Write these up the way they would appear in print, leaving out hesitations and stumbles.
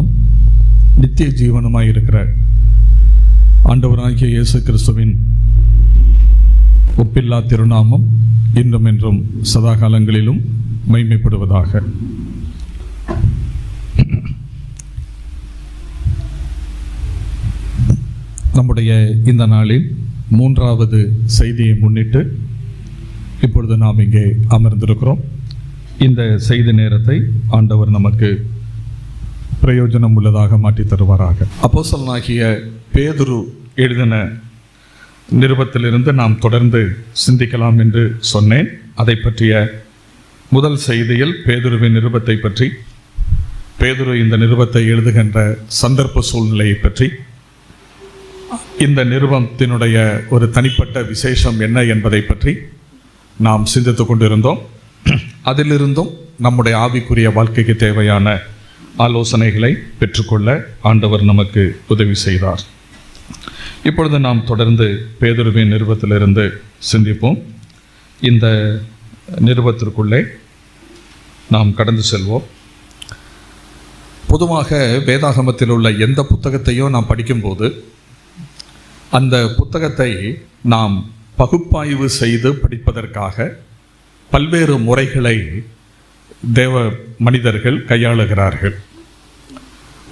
தேவனும் நித்திய ஜீவனுமாய் இருக்கிற ஆண்டவராகிய இயேசு கிறிஸ்துவின் ஒப்பில்லா திருநாமம் இன்றும் என்றும் சதா காலங்களிலும் மகிமைப்படுவதாக. நம்முடைய இந்த நாளில் மூன்றாவது செய்தியை முன்னிட்டு இப்பொழுது நாம் இங்கே அமர்ந்திருக்கிறோம். இந்த செய்தி நேரத்தை ஆண்டவர் நமக்கு பிரயோஜனம் உள்ளதாக மாற்றி தருவாராக. அப்போஸ்தலனாகிய பேதுரு எழுதின நிருபத்திலிருந்து நாம் தொடர்ந்து சிந்திக்கலாம் என்று சொன்னேன். அதை பற்றிய முதல் செய்தியில் பேதுருவின் நிருபத்தை பற்றி, பேதுரு இந்த நிருபத்தை எழுதுகின்ற சந்தர்ப்ப சூழ்நிலையை பற்றி, இந்த நிருபத்தினுடைய ஒரு தனிப்பட்ட விசேஷம் என்ன என்பதை பற்றி நாம் சிந்தித்து கொண்டிருந்தோம். அதிலிருந்தும் நம்முடைய ஆவிக்குரிய வாழ்க்கைக்கு தேவையான ஆலோசனைகளை பெற்றுக்கொள்ள ஆண்டவர் நமக்கு உதவி செய்தார். இப்பொழுது நாம் தொடர்ந்து பேதுருவின் நிருபத்திலிருந்து சிந்திப்போம். இந்த நிருபத்திற்குள்ளே நாம் கடந்து செல்வோம். பொதுவாக வேதாகமத்தில் உள்ள எந்த புத்தகத்தையும் நாம் படிக்கும்போது அந்த புத்தகத்தை நாம் பகுப்பாய்வு செய்து படிப்பதற்காக பல்வேறு முறைகளை தேவ மனிதர்கள் கையாளுகிறார்கள்.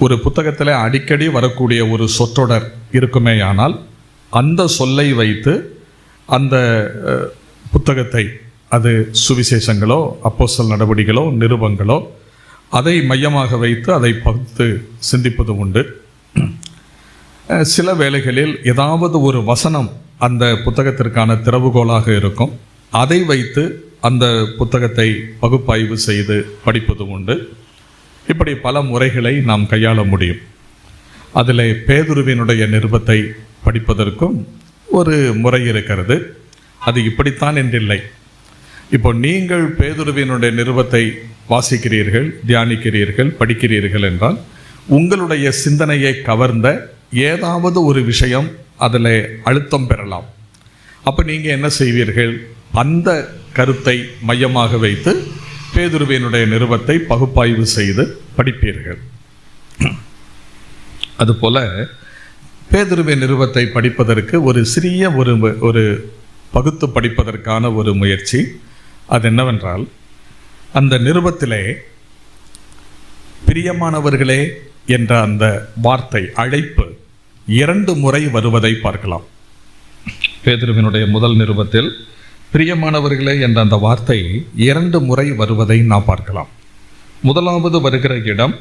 ஒரு புத்தகத்தில் அடிக்கடி வரக்கூடிய ஒரு சொற்றொடர் இருக்குமேயானால் அந்த சொல்லை வைத்து அந்த புத்தகத்தை, அது சுவிசேஷங்களோ அப்போஸ்தல நடவடிக்கைகளோ நிருபங்களோ, அதை மையமாக வைத்து அதை பகுத்து சிந்திப்பது உண்டு. சில வேளைகளில் ஏதாவது ஒரு வசனம் அந்த புத்தகத்திற்கான திறவுகோலாக இருக்கும். அதை வைத்து அந்த புத்தகத்தை பகுப்பாய்வு செய்து படிப்பது உண்டு. இப்படி பல முறைகளை நாம் கையாள முடியும். அதில் பேதுருவினுடைய நிருபத்தை படிப்பதற்கும் ஒரு முறை இருக்கிறது. அது இப்படித்தான் என்றில்லை. இப்போ நீங்கள் பேதுருவினுடைய நிருபத்தை வாசிக்கிறீர்கள், தியானிக்கிறீர்கள், படிக்கிறீர்கள் என்றால் உங்களுடைய சிந்தனையை கவர்ந்த ஏதாவது ஒரு விஷயம் அதில் அழுத்தம் பெறலாம். அப்போ நீங்கள் என்ன செய்வீர்கள்? அந்த கருத்தை மையமாக வைத்து பேதுருவினுடைய நிருபத்தை பகுப்பாய்வு செய்து படிப்பீர்கள். அதுபோல பேதுருவின் நிருபத்தை படிப்பதற்கு ஒரு சிறிய ஒரு பகுத்து படிப்பதற்கான ஒரு முயற்சி. அது என்னவென்றால், அந்த நிருபத்திலே பிரியமானவர்களே என்ற அந்த வார்த்தை, அழைப்பு 2 முறை வருவதை பார்க்கலாம். பேதுருவினுடைய முதல் நிருபத்தில் பிரியமானவர்களே என்ற அந்த வார்த்தை 2 முறை வருவதை நாம் பார்க்கலாம். முதலாவது வருகிற இடம்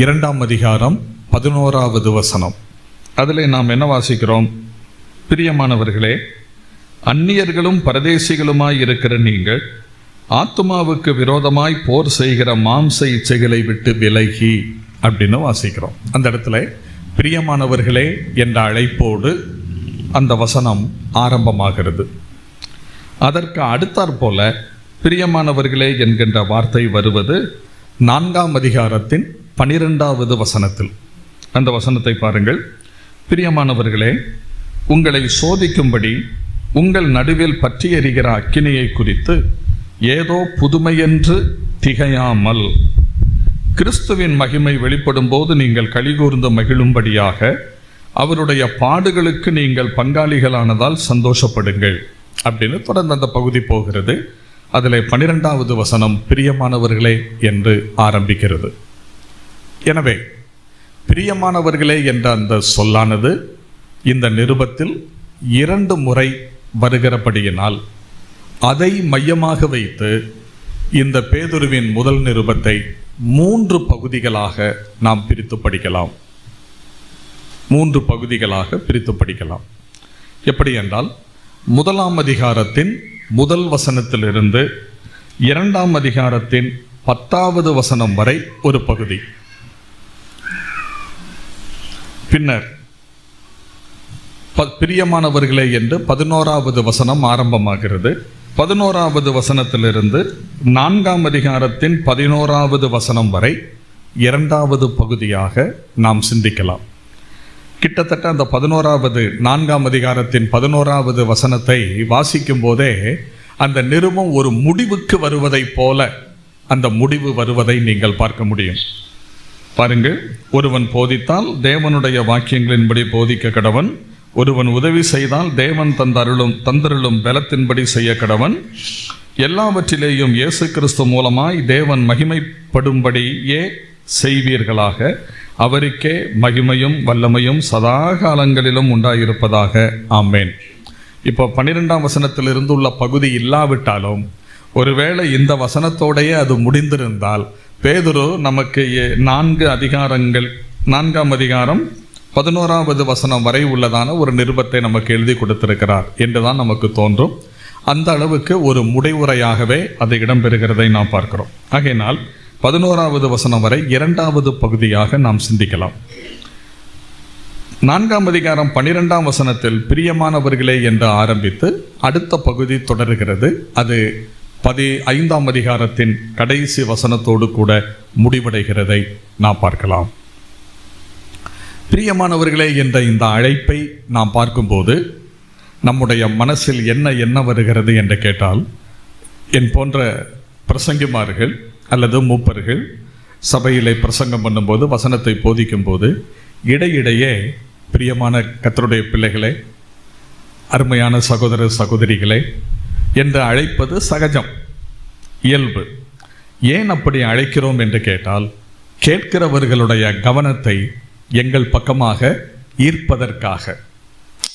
2ஆம் அதிகாரம் 11வது வசனம். அதில் நாம் என்ன வாசிக்கிறோம்? பிரியமானவர்களே, அந்நியர்களும் பரதேசிகளுமாய் இருக்கிற நீங்கள் ஆத்துமாவுக்கு விரோதமாய் போர் செய்கிற மாம்ச இச்சைகளை விட்டு விலகி அப்படின்னு வாசிக்கிறோம். அந்த இடத்துல பிரியமானவர்களே என்ற அழைப்போடு அந்த வசனம் ஆரம்பமாகிறது. அதற்கு அடுத்தாற்போல பிரியமானவர்களே என்கின்ற வார்த்தை வருவது 4ஆம் அதிகாரத்தின் 12வது வசனத்தில். அந்த வசனத்தை பாருங்கள். பிரியமானவர்களே, உங்களை சோதிக்கும்படி உங்கள் நடுவில் பற்றி எரிகிற அக்கினியை குறித்து ஏதோ புதுமையென்று திகையாமல் கிறிஸ்துவின் மகிமை வெளிப்படும் போது நீங்கள் களிகூர்ந்து மகிழும்படியாக அவருடைய பாடுகளுக்கு நீங்கள் பங்காளிகளானதால் சந்தோஷப்படுங்கள் அப்படின்னு தொடர்ந்து அந்த பகுதி போகிறது. அதில் 12வது வசனம் பிரியமானவர்களே என்று ஆரம்பிக்கிறது. எனவே பிரியமானவர்களே என்ற அந்த சொல்லானது இந்த நிருபத்தில் 2 முறை வருகிறபடியினால் அதை மையமாக வைத்து இந்த பேதுருவின் முதல் நிருபத்தை 3 பகுதிகளாக நாம் பிரித்து படிக்கலாம். 3 பகுதிகளாக பிரித்து படிக்கலாம். எப்படி என்றால், 1ஆம் அதிகாரத்தின் முதல் வசனத்திலிருந்து 2ஆம் அதிகாரத்தின் 10வது வசனம் வரை ஒரு பகுதி. பின்னர் பிரியமானவர்களே என்று 11வது வசனம் ஆரம்பமாகிறது. 11வது வசனத்திலிருந்து 4ஆம் அதிகாரத்தின் 11வது வசனம் வரை 2வது பகுதியாக நாம் சிந்திக்கலாம். கிட்டத்தட்ட அந்த 4ஆம் அதிகாரத்தின் 11வது வசனத்தை வாசிக்கும் போதே அந்த நிருபம் ஒரு முடிவுக்கு வருவதை போல அந்த முடிவு வருவதை நீங்கள் பார்க்க முடியும். பாருங்கள், ஒருவன் போதித்தால் தேவனுடைய வாக்கியங்களின்படி போதிக்க கடவன். ஒருவன் உதவி செய்தால் தேவன் தந்தருளும் பலத்தின்படி செய்ய கடவன். எல்லாவற்றிலேயும் இயேசு கிறிஸ்து மூலமாய் தேவன் மகிமைப்படும்படியே செய்வீர்களாக. அவருக்கே மகிமையும் வல்லமையும் சதா காலங்களிலும் உண்டாயிருப்பதாக. ஆமேன். இப்போ 12ஆம் வசனத்திலிருந்து உள்ள பகுதி இல்லாவிட்டாலும், ஒருவேளை இந்த வசனத்தோடையே அது முடிந்திருந்தால், பேதுரு நமக்கு 4 அதிகாரங்கள், 4ஆம் அதிகாரம் 11வது வசனம் வரை உள்ளதான ஒரு நிருபத்தை நமக்கு எழுதி கொடுத்திருக்கிறார் என்றுதான் நமக்கு தோன்றும். அந்த அளவுக்கு ஒரு முடிவுரையாகவே அது இடம்பெறுகிறதை நாம் பார்க்கிறோம். ஆகையினால் 11வது வசனம் வரை 2வது பகுதியாக நாம் சிந்திக்கலாம். 4ஆம் அதிகாரம் 12ஆம் வசனத்தில் பிரியமானவர்களே என்று ஆரம்பித்து அடுத்த பகுதி தொடர்கிறது. அது 15ஆம் அதிகாரத்தின் கடைசி வசனத்தோடு கூட முடிவடைகிறதை நாம் பார்க்கலாம். பிரியமானவர்களே என்ற இந்த அழைப்பை நாம் பார்க்கும்போது நம்முடைய மனசில் என்ன வருகிறது என்று கேட்டால், என் போன்ற பிரசங்கிமார்கள் அல்லது மூப்பர்கள் சபையிலே பிரசங்கம் பண்ணும்போது, வசனத்தை போதிக்கும் போது இடையிடையே பிரியமான கர்த்தருடைய பிள்ளைகளே, அருமையான சகோதர சகோதரிகளே என்று அழைப்பது சகஜம், இயல்பு. ஏன் அப்படி அழைக்கிறோம் என்று கேட்டால், கேட்கிறவர்களுடைய கவனத்தை எங்கள் பக்கமாக ஈர்ப்பதற்காக,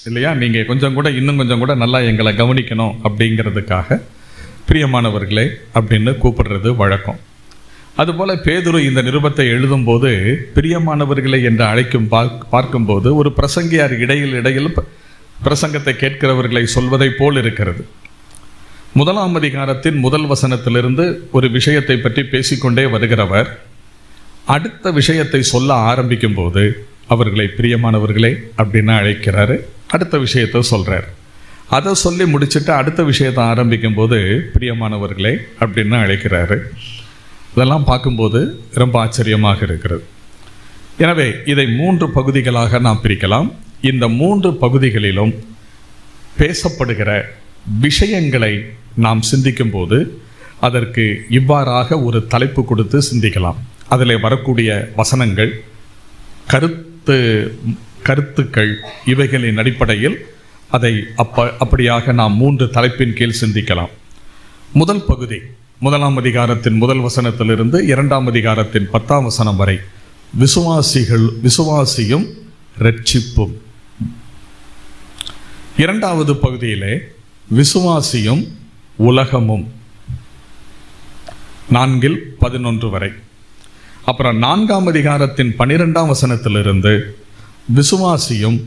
இல்லையா? நீங்கள் இன்னும் கொஞ்சம் கூட நல்லா எங்களை கவனிக்கணும் அப்படிங்கிறதுக்காக பிரியமானவர்களே அப்படின்னு கூப்பிடுறது வழக்கம். அதுபோல பேதுரு இந்த நிருபத்தை எழுதும்போது பிரியமானவர்களே என்று அழைக்கும் பார்க்கும்போது ஒரு பிரசங்கியார் இடையில் பிரசங்கத்தை கேட்கிறவர்களை சொல்வதை போல் இருக்கிறது. 1ஆம் அதிகாரத்தின் முதல் வசனத்திலிருந்து ஒரு விஷயத்தை பற்றி பேசிக்கொண்டே வருகிறவர் அடுத்த விஷயத்தை சொல்ல ஆரம்பிக்கும் போது அவர்களை பிரியமானவர்களே அப்படின்னு அழைக்கிறாரு. அடுத்த விஷயத்தை சொல்றார். அதை சொல்லி முடிச்சுட்டு அடுத்த விஷயத்தை ஆரம்பிக்கும் போது பிரியமானவர்களே அப்படின்னு அழைக்கிறாரு. இதெல்லாம் பார்க்கும்போது ரொம்ப ஆச்சரியமாக இருக்கிறது. எனவே இதை 3 பகுதிகளாக நாம் பிரிக்கலாம். இந்த 3 பகுதிகளிலும் பேசப்படுகிற விஷயங்களை நாம் சிந்திக்கும் போது அதற்கு இவ்வாறாக ஒரு தலைப்பு கொடுத்து சிந்திக்கலாம். அதில் வரக்கூடிய வசனங்கள், கருத்துக்கள் இவைகளின் அடிப்படையில் அதை அப்படியாக நாம் 3 தலைப்பின் கீழ் சிந்திக்கலாம். முதல் பகுதி 1ஆம் அதிகாரத்தின் முதல் வசனத்திலிருந்து 2ஆம் அதிகாரத்தின் 10ஆம் வசனம் வரை விசுவாசியும் இரட்சிப்பும். 2வது பகுதியிலே விசுவாசியும் உலகமும் 4-11 வரை. அப்புறம் 4ஆம் அதிகாரத்தின் 12ஆம் வசனத்திலிருந்து விசுவாசியும்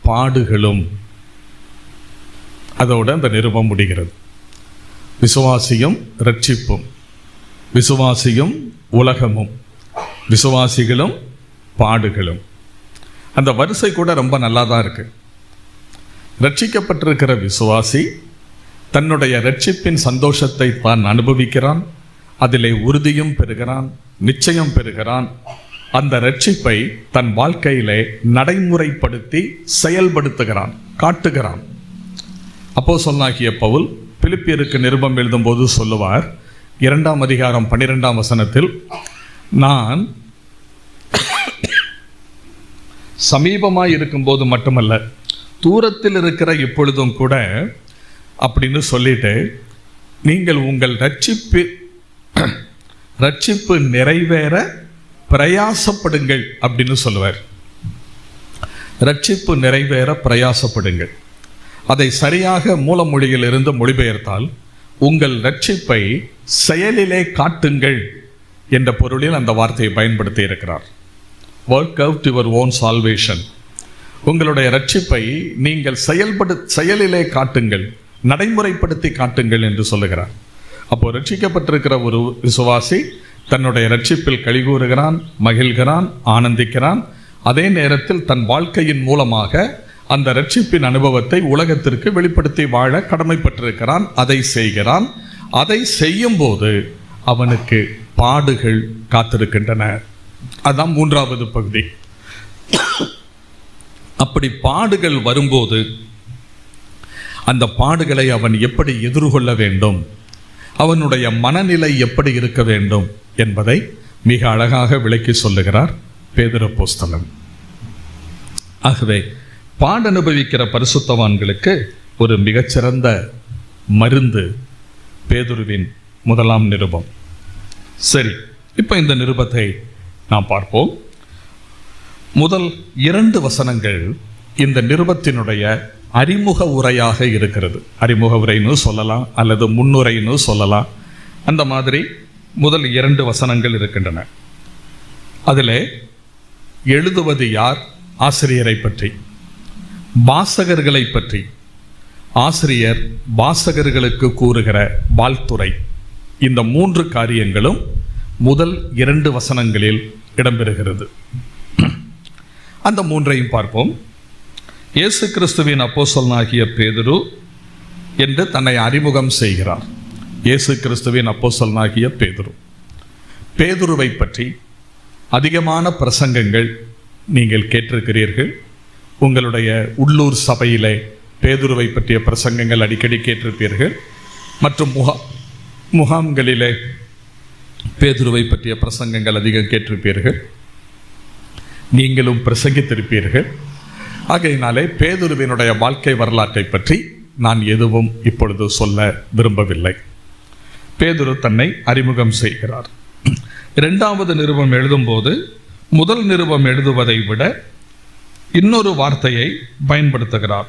பாடுகளும். அதோடு அந்த நிருபம் முடிகிறது. விசுவாசியும் இரட்சிப்பும், விசுவாசியும் உலகமும், விசுவாசிகளும் பாடுகளும். அந்த வரிசை கூட ரொம்ப நல்லா தான் இருக்கு. ரட்சிக்கப்பட்டிருக்கிற விசுவாசி தன்னுடைய ரட்சிப்பின் சந்தோஷத்தை தான் அனுபவிக்கிறான். அதிலே உறுதியும் பெறுகிறான், நிச்சயம் பெறுகிறான். அந்த ரட்சிப்பை தன் வாழ்க்கையிலே நடைமுறைப்படுத்தி செயல்படுத்துகிறான், காட்டுகிறான். அப்போஸ்தலனாகிய பவுல் பிலிப்பியருக்கு நிருபம் எழுதும்போது சொல்லுவார், 2ஆம் அதிகாரம் 12ஆம் வசனத்தில், நான் சமீபமாய் இருக்கும்போது மட்டுமல்ல, தூரத்தில் இருக்கிற இப்பொழுதும் கூட அப்படின்னு சொல்லிட்டு, நீங்கள் உங்கள் ரட்சிப்பு நிறைவேற பிரயாசப்படுங்கள் அப்படின்னு சொல்லுவார். ரட்சிப்பு நிறைவேற பிரயாசப்படுங்கள். அதை சரியாக மூலமொழியில் இருந்து மொழிபெயர்த்தால், உங்கள் ரட்சிப்பை செயலிலே காட்டுங்கள் என்ற பொருளில் அந்த வார்த்தையை பயன்படுத்தி இருக்கிறார். Work out your own salvation. உங்களுடைய ரட்சிப்பை நீங்கள் செயலிலே காட்டுங்கள், நடைமுறைப்படுத்தி காட்டுங்கள் என்று சொல்லுகிறார். அப்போ ரட்சிக்கப்பட்டிருக்கிற ஒரு விசுவாசி தன்னுடைய ரட்சிப்பில் களிகூறுகிறான், மகிழ்கிறான், ஆனந்திக்கிறான். அதே நேரத்தில் தன் வாழ்க்கையின் மூலமாக அந்த ரட்சிப்பின் அனுபவத்தை உலகத்திற்கு வெளிப்படுத்தி வாழ கடமைப்பட்டிருக்கிறான். அதை செய்கிறான். அதை செய்யும் போது அவனுக்கு பாடுகள் காத்திருக்கின்றன. அதுதான் 3வது பகுதி. அப்படி பாடுகள் வரும்போது அந்த பாடுகளை அவன் எப்படி எதிர்கொள்ள வேண்டும், அவனுடைய மனநிலை எப்படி இருக்க வேண்டும் என்பதை மிக அழகாக விளக்கி சொல்லுகிறார் பேதுரு அப்போஸ்தலன். ஆகவே பாடனுபவிக்கிற பரிசுத்தவான்களுக்கு ஒரு மிகச்சிறந்த மருந்து பேதுருவின் முதலாம் நிருபம். சரி, இப்போ இந்த நிருபத்தை நாம் பார்ப்போம். முதல் 2 வசனங்கள் இந்த நிருபத்தினுடைய அறிமுக உரையாக இருக்கிறது. அறிமுக உரைன்னு சொல்லலாம், அல்லது முன்னுரைன்னு சொல்லலாம். அந்த மாதிரி முதல் 2 வசனங்கள் இருக்கின்றன. அதில் எழுதுவது யார்? ஆசிரியரை பற்றி, வாசகர்களை பற்றி, ஆசிரியர் வாசகர்களுக்கு கூறுகிற வாழ்த்துரை, இந்த 3 காரியங்களும் முதல் 2 வசனங்களில் இடம்பெறுகிறது. அந்த 3ஐயும் பார்ப்போம். இயேசு கிறிஸ்துவின் அப்போஸ்தலனாகிய பேதுரு என்று தன்னை அறிமுகம் செய்கிறார். இயேசு கிறிஸ்துவின் அப்போஸ்தலனாகிய பேதுரு. பேதுருவை பற்றி அதிகமான பிரசங்கங்கள் நீங்கள் கேட்டிருக்கிறீர்கள். உங்களுடைய உள்ளூர் சபையிலே பேதுருவை பற்றிய பிரசங்கங்கள் அடிக்கடி கேட்டிருப்பீர்கள். மற்றும் முகாம்களிலே பேதுருவை பற்றிய பிரசங்கங்கள் அதிகம் கேட்டிருப்பீர்கள். நீங்களும் பிரசங்கித்திருப்பீர்கள். ஆகையினாலே பேதுருவினுடைய வாழ்க்கை வரலாற்றை பற்றி நான் எதுவும் இப்பொழுது சொல்ல விரும்பவில்லை. பேதுரு தன்னை அறிமுகம் செய்கிறார். 2வது நிருபம் எழுதும்போது முதல் நிருபம் எழுதுவதை விட இன்னொரு வார்த்தையை பயன்படுத்துகிறார்.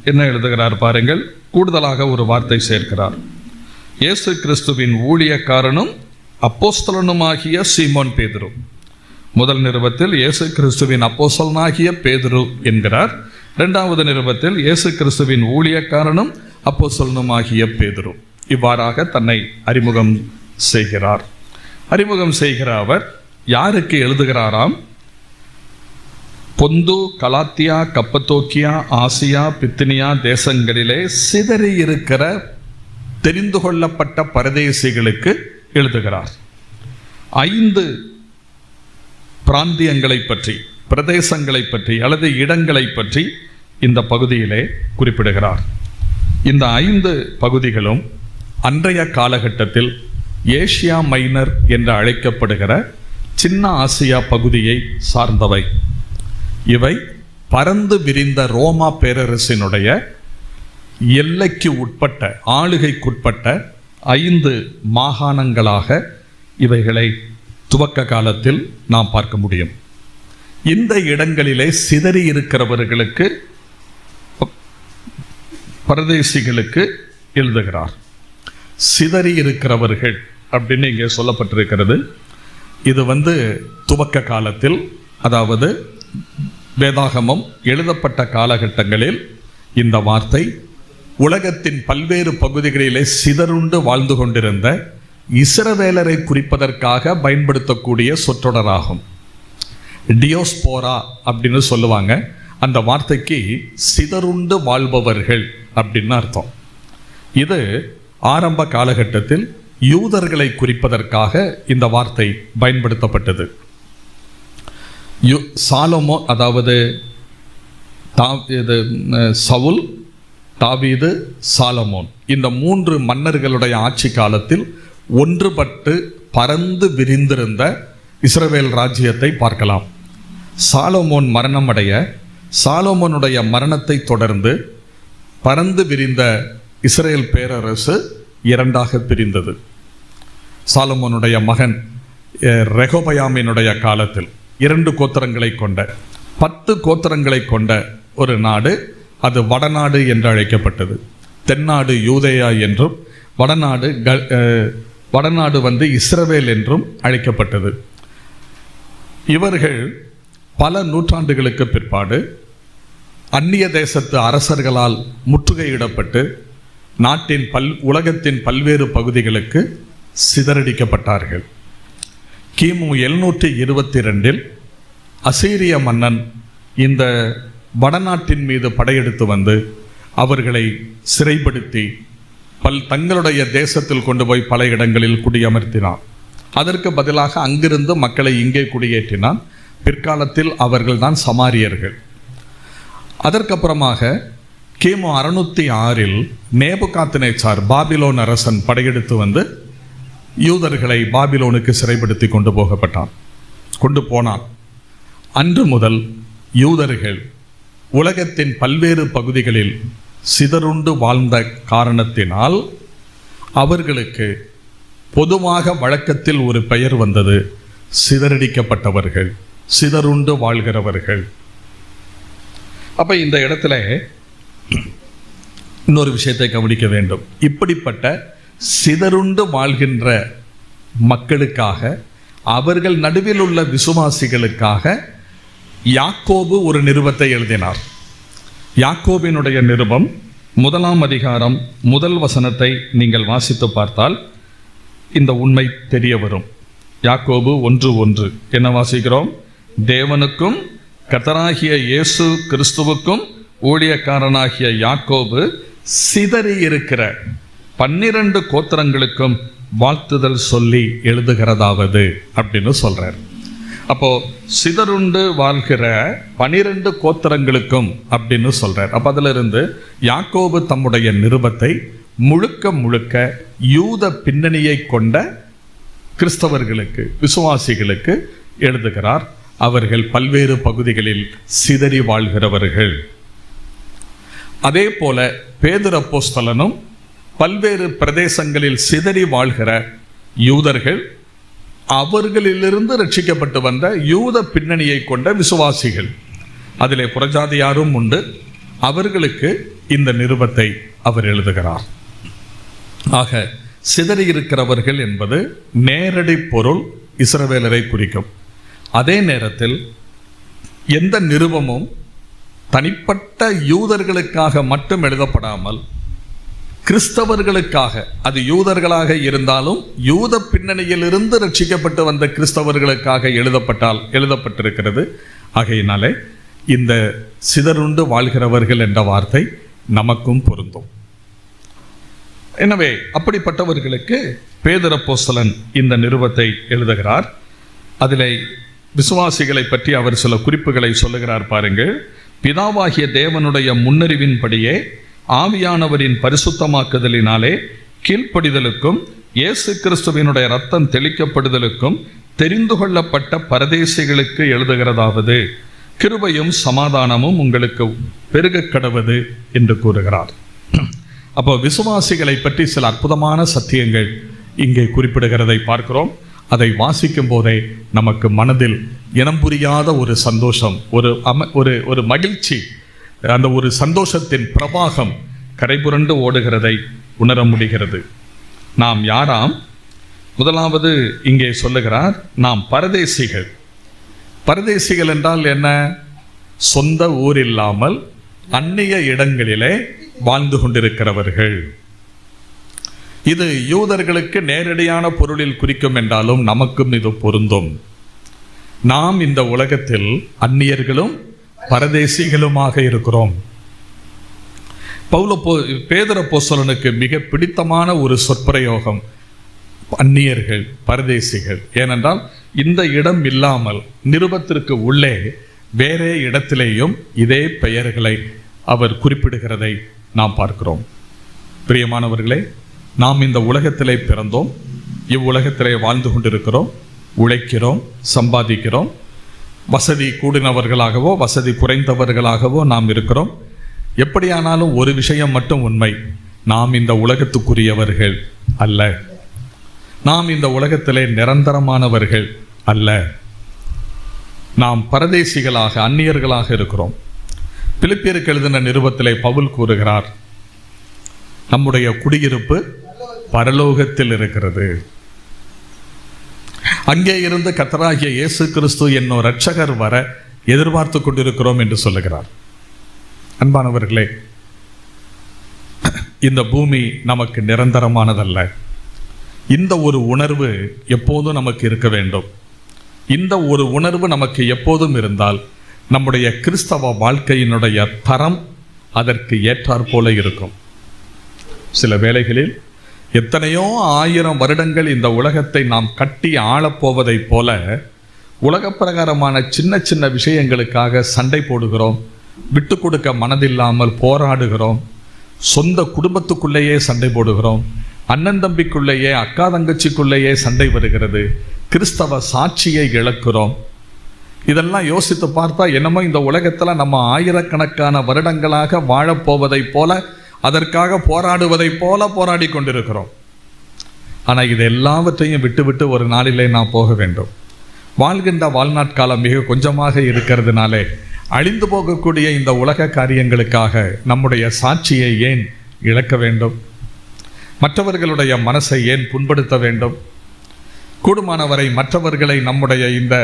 என்ன எழுதுகிறார் பாருங்கள். கூடுதலாக ஒரு வார்த்தை சேர்க்கிறார். இயேசு கிறிஸ்துவின் ஊழியக்காரனும் அப்போஸ்தலனுமாகிய சீமோன் பேதுரு. முதல் நிருபத்தில் இயேசு கிறிஸ்துவின் அப்போஸ்தலனாகிய பேதுரு என்கிறார். 2வது நிருபத்தில் இயேசு கிறிஸ்துவின் ஊழியக்காரனும் அப்போஸ்தலனுமாகிய பேதுரு. இவ்வாறாக தன்னை அறிமுகம் செய்கிறார். அறிமுகம் செய்கிற அவர் யாருக்கு எழுதுகிறாராம்? பொந்து, கலாத்தியா, கப்பத்தோக்கியா, ஆசியா, பித்தினியா தேசங்களிலே சிதறி இருக்கிற தெரிந்து கொள்ளப்பட்ட பரதேசிகளுக்கு எழுதுகிறார். 5 பிராந்தியங்களை பற்றி, பிரதேசங்களை பற்றி அல்லது இடங்களை பற்றி இந்த பகுதியிலே குறிப்பிடுகிறார். இந்த 5 பகுதிகளும் அன்றைய காலகட்டத்தில் ஏசியா மைனர் என்று அழைக்கப்படுகிற சின்ன ஆசியா பகுதியை சார்ந்தவை. இவை பரந்து விரிந்த ரோமா பேரரசினுடைய எல்லைக்கு உட்பட்ட, ஆளுகைக்குட்பட்ட 5 மாகாணங்களாக இவைகளை துவக்க காலத்தில் நாம் பார்க்க முடியும். இந்த இடங்களிலே சிதறி இருக்கிறவர்களுக்கு, பரதேசிகளுக்கு எழுதுகிறார். சிதறி இருக்கிறவர்கள் அப்படின்னு இங்கே சொல்லப்பட்டிருக்கிறது. இது துவக்க காலத்தில், அதாவது வேதாகமம் எழுதப்பட்ட காலகட்டங்களில் இந்த வார்த்தை உலகத்தின் பல்வேறு பகுதிகளிலே சிதறுண்டு வாழ்ந்து கொண்டிருந்த இஸ்ரவேலரை குறிப்பதற்காக பயன்படுத்தக்கூடிய சொற்றொடராகும். டியோஸ்போரா அப்படின்னு சொல்லுவாங்க. அந்த வார்த்தைக்கு சிதறுண்டு வாழ்பவர்கள் அப்படின்னு அர்த்தம். இது ஆரம்ப காலகட்டத்தில் யூதர்களை குறிப்பதற்காக இந்த வார்த்தை பயன்படுத்தப்பட்டது. சாலமோன், அதாவது சவுல், தாவீது, சாலமோன், இந்த 3 மன்னர்களுடைய ஆட்சி காலத்தில் ஒன்றுபட்டு பறந்து விரிந்திருந்த இஸ்ரவேல் ராஜ்யத்தை பார்க்கலாம். சாலமோன் மரணம் அடைய, சாலமோனுடைய மரணத்தை தொடர்ந்து பறந்து விரிந்த இஸ்ரேல் பேரரசு 2ஆக பிரிந்தது. சாலமோனுடைய மகன் ரெகோபயாமினுடைய காலத்தில் 2 கோத்திரங்களை கொண்ட, 10 கோத்திரங்களை கொண்ட ஒரு நாடு, அது வடநாடு என்று அழைக்கப்பட்டது. தென்னாடு யூதேயா என்றும், வடநாடு இஸ்ரவேல் என்றும் அழைக்கப்பட்டது. இவர்கள் பல நூற்றாண்டுகளுக்கு பிற்பாடு அந்நிய தேசத்து அரசர்களால் முற்றுகையிடப்பட்டு நாட்டின் உலகத்தின் பல்வேறு பகுதிகளுக்கு சிதறடிக்கப்பட்டார்கள். கிமு 722 அசீரிய மன்னன் இந்த வடநாட்டின் மீது படையெடுத்து அவர்களை சிறைப்படுத்தி தங்களுடைய தேசத்தில் கொண்டு போய் பல இடங்களில் குடியமர்த்தினான். அதற்கு பதிலாக அங்கிருந்து மக்களை இங்கே குடியேற்றினான். பிற்காலத்தில் அவர்கள் தான் சமாரியர்கள். அதற்கப்புறமாக கிமு 606 நேபுகாத்நேச்சார், பாபிலோன் அரசன் படையெடுத்து யூதர்களை பாபிலோனுக்கு சிறைப்படுத்தி கொண்டு போனான். அன்று முதல் யூதர்கள் உலகத்தின் பல்வேறு பகுதிகளில் சிதறுண்டு வாழ்ந்த காரணத்தினால் அவர்களுக்கு பொதுவாக வழக்கத்தில் ஒரு பெயர் வந்தது, சிதறடிக்கப்பட்டவர்கள், சிதறுண்டு வாழ்கிறவர்கள். அப்ப இந்த இடத்துல இன்னொரு விஷயத்தை கவனிக்க வேண்டும். இப்படிப்பட்ட சிதறுண்டு வாழ்கின்ற மக்களுக்காக, அவர்கள் நடுவில் உள்ள விசுவாசிகளுக்காக யாக்கோபு ஒரு நிருபத்தை எழுதினார். யாக்கோபினுடைய நிருபம் 1 அதிகாரம் 1 வசனத்தை நீங்கள் வாசித்து பார்த்தால் இந்த உண்மை தெரிய வரும். யாக்கோபு 1:1 என்ன வாசிக்கிறோம்? தேவனுக்கும் கர்த்தராகிய இயேசு கிறிஸ்துவுக்கும் ஊழியக்காரனாகிய யாக்கோபு சிதறி இருக்கிற 12 கோத்திரங்களுக்கும் வாழ்த்துதல் சொல்லி எழுதுகிறதாவது அப்படின்னு சொல்றார். அப்போ சிதறுண்டு வாழ்கிற 12 கோத்திரங்களுக்கும் அப்படின்னு சொல்றார். அப்ப அதுல இருந்து யாக்கோபு தம்முடைய நிருபத்தை முழுக்க யூத பின்னணியை கொண்ட கிறிஸ்தவர்களுக்கு, விசுவாசிகளுக்கு எழுதுகிறார். அவர்கள் பல்வேறு பகுதிகளில் சிதறி வாழ்கிறவர்கள். அதே போல பேதுரு அப்போஸ்தலனும் பல்வேறு பிரதேசங்களில் சிதறி வாழ்கிற யூதர்கள், அவர்களிலிருந்து ரட்சிக்கப்பட்டு வந்த யூத பின்னணியை கொண்ட விசுவாசிகள், அதிலே புறஜாதியாரும் உண்டு. அவர்களுக்கு இந்த நிருபத்தை அவர் எழுதுகிறார். ஆக சிதறி இருக்கிறவர்கள் என்பது நேரடி பொருள் இஸ்ரவேலரை குறிக்கும். அதே நேரத்தில் எந்த நிருபமும் தனிப்பட்ட யூதர்களுக்காக மட்டும் எழுதப்படாமல் கிறிஸ்தவர்களுக்காக, அது யூதர்களாக இருந்தாலும் யூத பின்னணியிலிருந்து ரட்சிக்கப்பட்டு வந்த கிறிஸ்தவர்களுக்காக எழுதப்பட்டிருக்கிறது. ஆகையினாலே இந்த சிதறுண்டு வாழ்கிறவர்கள் என்ற வார்த்தை நமக்கும் பொருந்தும். எனவே அப்படிப்பட்டவர்களுக்கு பேதுரு அப்போஸ்தலன் இந்த நிருபத்தை எழுதுகிறார். அதிலே விசுவாசிகளை பற்றி அவர் சில குறிப்புகளை சொல்லுகிறார். பாருங்கள். பிதாவாகிய தேவனுடைய முன்னறிவின்படியே ஆவியானவரின் பரிசுத்தமாக்குதலினாலே கீழ்ப்படிதலுக்கும் இயேசு கிறிஸ்துவினுடைய இரத்தம் தெளிக்கப்படுதலுக்கும் தெரிந்து கொள்ளப்பட்ட பரதேசிகளுக்கு எழுதுகிறதாவது, கிருபையும் சமாதானமும் உங்களுக்கு பெருக கடவது என்று கூறுகிறார். அப்போ விசுவாசிகளை பற்றி சில அற்புதமான சத்தியங்கள் இங்கே குறிப்பிடுகிறதை பார்க்கிறோம். அதை வாசிக்கும் போதே நமக்கு மனதில் இனம் புரியாத ஒரு சந்தோஷம், ஒரு மகிழ்ச்சி, அந்த ஒரு சந்தோஷத்தின் பிரவாகம் கரைபுரண்டு ஓடுகிறதை உணர முடிகிறது. நாம் யாராம்? முதலாவது இங்கே சொல்லுகிறார், நாம் பரதேசிகள். பரதேசிகள் என்றால் என்ன? சொந்த ஊர் இல்லாமல் அந்நிய இடங்களிலே வாழ்ந்து கொண்டிருக்கிறவர்கள். இது யூதர்களுக்கு நேரடியான பொருளில் குறிக்கும் என்றாலும் நமக்கும் இது பொருந்தும். நாம் இந்த உலகத்தில் அந்நியர்களும் பரதேசிகளுமாக இருக்கிறோம். பேதுரு அப்போஸ்தலனுக்கு மிக பிடித்தமான ஒரு சொற்பிரயோகம் அந்நியர்கள், பரதேசிகள். ஏனென்றால் இந்த இடம் இல்லாமல் நிருபத்திற்கு உள்ளே வேறே இடத்திலேயும் இதே பெயர்களை அவர் குறிப்பிடுகிறதை நாம் பார்க்கிறோம். பிரியமானவர்களே, நாம் இந்த உலகத்திலே பிறந்தோம், இவ்வுலகத்திலே வாழ்ந்து கொண்டிருக்கிறோம், உழைக்கிறோம், சம்பாதிக்கிறோம். வசதி கூடினவர்களாகவோ வசதி குறைந்தவர்களாகவோ நாம் இருக்கிறோம். எப்படியானாலும் ஒரு விஷயம் மட்டும் உண்மை, நாம் இந்த உலகத்துக்குரியவர்கள் அல்ல. நாம் இந்த உலகத்திலே நிரந்தரமானவர்கள் அல்ல. நாம் பரதேசிகளாக, அந்நியர்களாக இருக்கிறோம். பிலிப்பியருக்கு எழுதின நிருபத்திலே பவுல் கூறுகிறார், நம்முடைய குடியிருப்பு பரலோகத்தில் இருக்கிறது. அங்கே இருந்து கர்த்தராகிய இயேசு கிறிஸ்து என்னும் இரட்சகர் வர எதிர்பார்த்து கொண்டிருக்கிறோம் என்று சொல்லுகிறார். அன்பானவர்களே, இந்த பூமி நமக்கு நிரந்தரமானதல்ல. இந்த ஒரு உணர்வு எப்போதும் நமக்கு இருக்க வேண்டும். இந்த ஒரு உணர்வு நமக்கு எப்போதும் இருந்தால் நம்முடைய கிறிஸ்தவ வாழ்க்கையினுடைய தரம் அதற்கு ஏற்றாற் போல இருக்கும். சில வேளைகளில் எத்தனையோ 1000 வருடங்கள் இந்த உலகத்தை நாம் கட்டி ஆளப்போவதைப் போல உலக பிரகாரமான சின்ன சின்ன விஷயங்களுக்காக சண்டை போடுகிறோம், விட்டு கொடுக்க மனதில்லாமல் போராடுகிறோம், சொந்த குடும்பத்துக்குள்ளேயே சண்டை போடுகிறோம். அண்ணன் தம்பிக்குள்ளேயே, அக்கா தங்கச்சிக்குள்ளேயே சண்டை வருகிறது. கிறிஸ்தவ சாட்சியை இழக்கிறோம். இதெல்லாம் யோசித்து பார்த்தா என்னமோ இந்த உலகத்தில் நம்ம ஆயிரக்கணக்கான வருடங்களாக வாழப்போவதைப் போல, அதற்காக போராடுவதைப் போல போராடி கொண்டிருக்கிறோம். ஆனால் இது எல்லாவற்றையும் விட்டு ஒரு நாளிலே நாம் போக வேண்டும். வாழ்கின்ற வாழ்நாட்காலம் மிக கொஞ்சமாக இருக்கிறதுனாலே அழிந்து போகக்கூடிய இந்த உலக காரியங்களுக்காக நம்முடைய சாட்சியை ஏன் இழக்க வேண்டும்? மற்றவர்களுடைய மனசை ஏன் புண்படுத்த வேண்டும்? கூடுமானவரை மற்றவர்களை நம்முடைய இந்த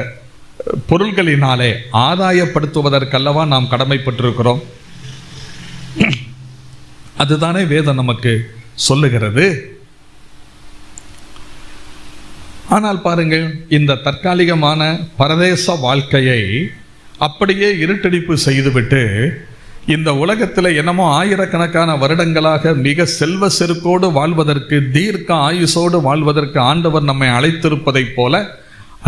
பொருள்களினாலே ஆதாயப்படுத்துவதற்கல்லவா நாம் கடமைப்பட்டிருக்கிறோம். அதுதானே வேதம் நமக்கு சொல்லுகிறது. ஆனால் பாருங்கள், இந்த தற்காலிகமான பரதேச வாழ்க்கையை அப்படியே இருட்டடிப்பு செய்துவிட்டு இந்த உலகத்தில் என்னமோ ஆயிரக்கணக்கான வருடங்களாக மிக செல்வ செருக்கோடு வாழ்வதற்கு, தீர்க்க ஆயுசோடு வாழ்வதற்கு ஆண்டவர் நம்மை அழைத்திருப்பதைப் போல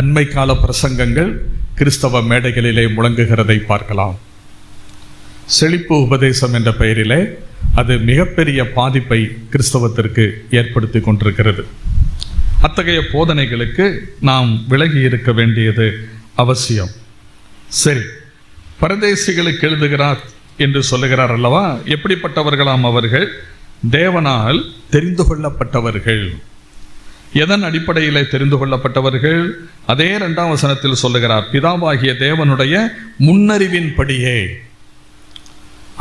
அண்மை கால பிரசங்கங்கள் கிறிஸ்தவ மேடைகளிலே முழங்குகிறதை பார்க்கலாம். செழிப்பு உபதேசம் என்ற பெயரிலே அது மிகப்பெரிய பாதிப்பை கிறிஸ்தவத்திற்கு ஏற்படுத்தி கொண்டிருக்கிறது. அத்தகைய போதனைகளுக்கு நாம் விலகி இருக்க வேண்டியது அவசியம். சரி, பரதேசிகளுக்கு எழுதுகிறார் என்று சொல்லுகிறார் அல்லவா? எப்படிப்பட்டவர்களாம் அவர்கள்? தேவனால் தெரிந்து கொள்ளப்பட்டவர்கள். எதன் அடிப்படையிலே தெரிந்து கொள்ளப்பட்டவர்கள்? அதே 2ஆம் வசனத்தில் சொல்லுகிறார், பிதாவாகிய தேவனுடைய முன்னறிவின் படியே.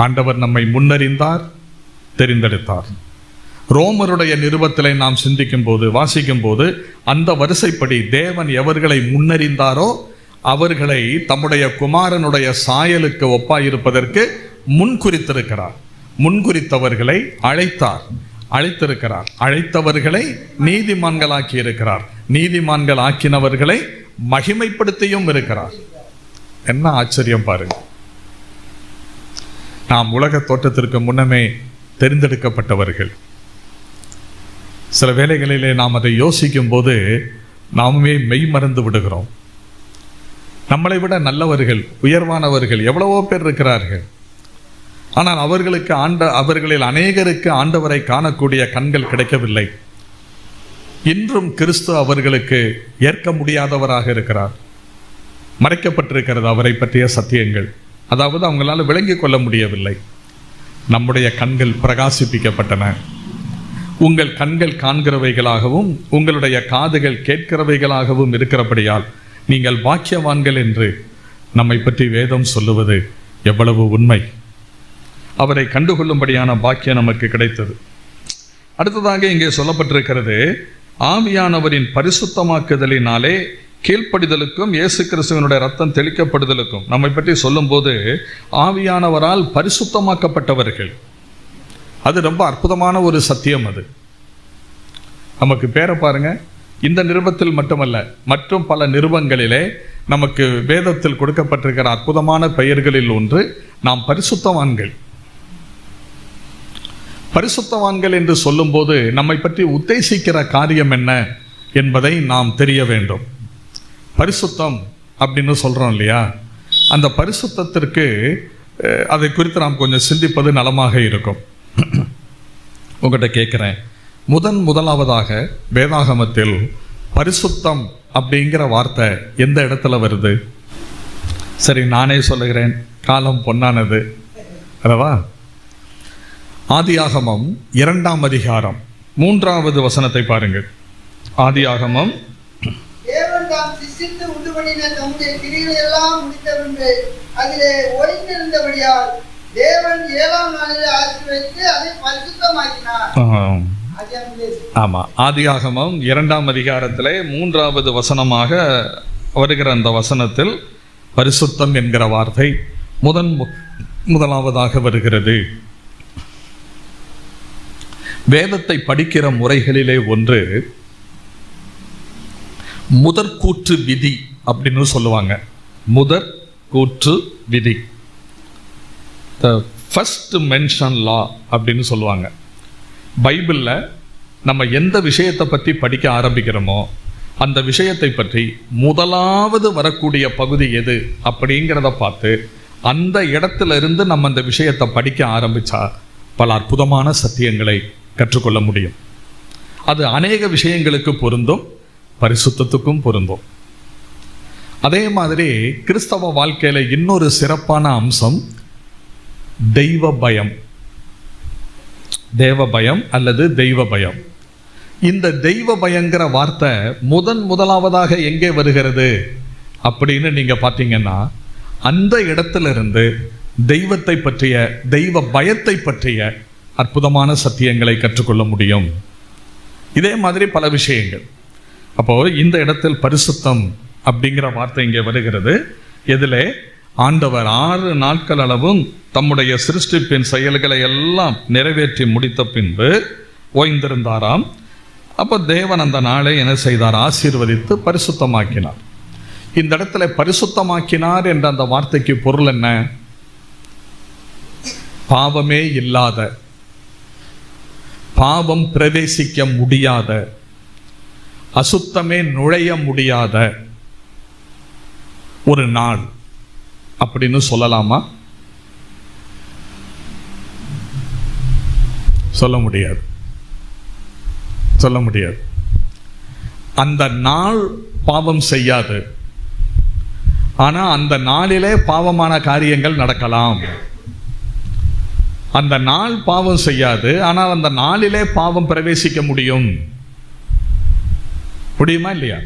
ஆண்டவர் நம்மை முன்னறிந்தார், தெரிந்தெடுத்தார். ரோமருடைய நிருபத்திலே நாம் சிந்திக்கும் போது, வாசிக்கும் போது, அந்த வரிசைப்படி தேவன் எவர்களை முன்னறிந்தாரோ அவர்களை தம்முடைய குமாரனுடைய சாயலுக்கு ஒப்பாயிருப்பதற்கு முன்குறித்திருக்கிறார். முன்குறித்தவர்களை அழைத்தார், அழைத்திருக்கிறார். அழைத்தவர்களை நீதிமான்களாக்கி இருக்கிறார். நீதிமான்கள் ஆக்கினவர்களை மகிமைப்படுத்தியும் இருக்கிறார். என்ன ஆச்சரியம் பாருங்க! நாம் உலக தோற்றத்திற்கு முன்னமே தெரிந்தெடுக்கப்பட்டவர்கள். சில வேளைகளிலே நாம் அதை யோசிக்கும் போது நாமே மெய் மறந்து விடுகிறோம். நம்மளை விட நல்லவர்கள், உயர்வானவர்கள் எவ்வளவோ பேர் இருக்கிறார்கள். ஆனால் அவர்களுக்கு அவர்களில் அநேகருக்கு ஆண்டவரை காணக்கூடிய கண்கள் கிடைக்கவில்லை. இன்றும் கிறிஸ்து அவர்களுக்கு ஏற்க முடியாதவராக இருக்கிறார். மறைக்கப்பட்டிருக்கிறது அவரை பற்றிய சத்தியங்கள். அதாவது அவங்களால விளங்கிக் கொள்ள முடியவில்லை. நம்முடைய கண்கள் பிரகாசிப்பிக்கப்பட்டன. உங்கள் கண்கள் காண்கிறவைகளாகவும் உங்களுடைய காதுகள் கேட்கிறவைகளாகவும் இருக்கிறபடியால் நீங்கள் பாக்கியவான்கள் என்று நம்மை பற்றி வேதம் சொல்லுவது எவ்வளவு உண்மை! அவரை கண்டுகொள்ளும்படியான பாக்கியம் நமக்கு கிடைத்தது. அடுத்ததாக இங்கே சொல்லப்பட்டிருக்கிறது, ஆவியானவரின் பரிசுத்தமாக்குதலினாலே கீழ்ப்படிதலுக்கும் இயேசு கிறிஸ்துவனுடைய ரத்தம் தெளிக்கப்படுதலுக்கும். நம்மை பற்றி சொல்லும்போது ஆவியானவரால் பரிசுத்தமாக்கப்பட்டவர்கள். அது ரொம்ப அற்புதமான ஒரு சத்தியம். அது நமக்கு பேரை பாருங்க, இந்த நிருபத்தில் மட்டுமல்ல, மற்றும் பல நிருபங்களிலே நமக்கு வேதத்தில் கொடுக்கப்பட்டிருக்கிற அற்புதமான பெயர்களில் ஒன்று நாம் பரிசுத்தவான்கள். பரிசுத்தவான்கள் என்று சொல்லும்போது நம்மை பற்றி உத்தேசிக்கிற காரியம் என்ன என்பதை நாம் தெரிய வேண்டும். பரிசுத்தம் அப்படின்னு சொல்றோம் இல்லையா? அந்த பரிசுத்தத்திற்கு அதை குறித்து நாம் கொஞ்சம் சிந்திப்பது நலமாக இருக்கும். உங்கள்கிட்ட கேட்குறேன், முதலாவதாக வேதாகமத்தில் பரிசுத்தம் அப்படிங்கிற வார்த்தை எந்த இடத்துல வருது? சரி, நானே சொல்லுகிறேன், காலம் பொன்னானது அல்லவா? ஆதியாகமம் 2ஆம் அதிகாரம் 3வது வசனத்தை பாருங்கள். ஆதியாகமம், தேவன் தாம் சிருஷ்டித்து உண்டு பண்ணின தம்முடைய கிரியைகளை எல்லாம் முடித்த பின்பு அதிலே ஓய்ந்திருந்தபடியால் தேவன் 7ஆம் நாளிலே ஆசீர்வதித்து அதை பரிசுத்தமாக்கினார். ஆமா, ஆதியாகமம் 2ஆம் அதிகாரத்திலே 3வது வசனமாக வருகிற அந்த வசனத்தில் பரிசுத்தம் என்கிற வார்த்தை முதலாவதாக வருகிறது. வேதத்தை படிக்கிற முறைகளிலே ஒன்று முதற்கூற்று விதி அப்படின்னு சொல்லுவாங்க. முதற்கூற்று விதி, த ஃபர்ஸ்ட் மென்ஷன் லா அப்படின்னு சொல்லுவாங்க. பைபிளில் நம்ம எந்த விஷயத்தை பற்றி படிக்க ஆரம்பிக்கிறோமோ அந்த விஷயத்தை பற்றி முதலாவது வரக்கூடிய பகுதி எது அப்படிங்கிறத பார்த்து அந்த இடத்துல இருந்து நம்ம அந்த விஷயத்தை படிக்க ஆரம்பித்தா பல அற்புதமான சத்தியங்களை கற்றுக்கொள்ள முடியும். அது அநேக விஷயங்களுக்கு பொருந்தும், பரிசுத்தத்துக்கும் பொருந்தும். அதே மாதிரி கிறிஸ்தவ வாழ்க்கையில இன்னொரு சிறப்பான அம்சம் தெய்வ பயம். தேவ பயம் அல்லது தெய்வ பயம். இந்த தெய்வ பயங்கிற வார்த்தை முதலாவதாக எங்கே வருகிறது அப்படின்னு நீங்க பார்த்தீங்கன்னா, அந்த இடத்திலிருந்து தெய்வத்தை பற்றிய, தெய்வ பயத்தை பற்றிய அற்புதமான சத்தியங்களை கற்றுக்கொள்ள முடியும். இதே மாதிரி பல விஷயங்கள். அப்போ இந்த இடத்தில் பரிசுத்தம் அப்படிங்கிற வார்த்தை இங்கே வருகிறது. இதில் ஆண்டவர் 6 நாட்கள் அளவும் தம்முடைய சிருஷ்டிப்பின் செயல்களை எல்லாம் நிறைவேற்றி முடித்த பின்பு ஓய்ந்திருந்தாராம். அப்போ தேவன் அந்த நாளை என்ன செய்தார்? ஆசீர்வதித்து பரிசுத்தமாக்கினார். இந்த இடத்துல பரிசுத்தமாக்கினார் என்ற அந்த வார்த்தைக்கு பொருள் என்ன? பாவமே இல்லாத, பாவம் பிரவேசிக்க முடியாத, அசுத்தமே நுழைய முடியாத ஒரு நாள் அப்படின்னு சொல்லலாமா? சொல்ல முடியாது. அந்த நாள் பாவம் செய்யாது. ஆனா அந்த நாளிலே பாவமான காரியங்கள் நடக்கலாம். அந்த நாள் பாவம் செய்யாது, ஆனால் அந்த நாளிலே பாவம் பிரவேசிக்க முடியுமா இல்லையா?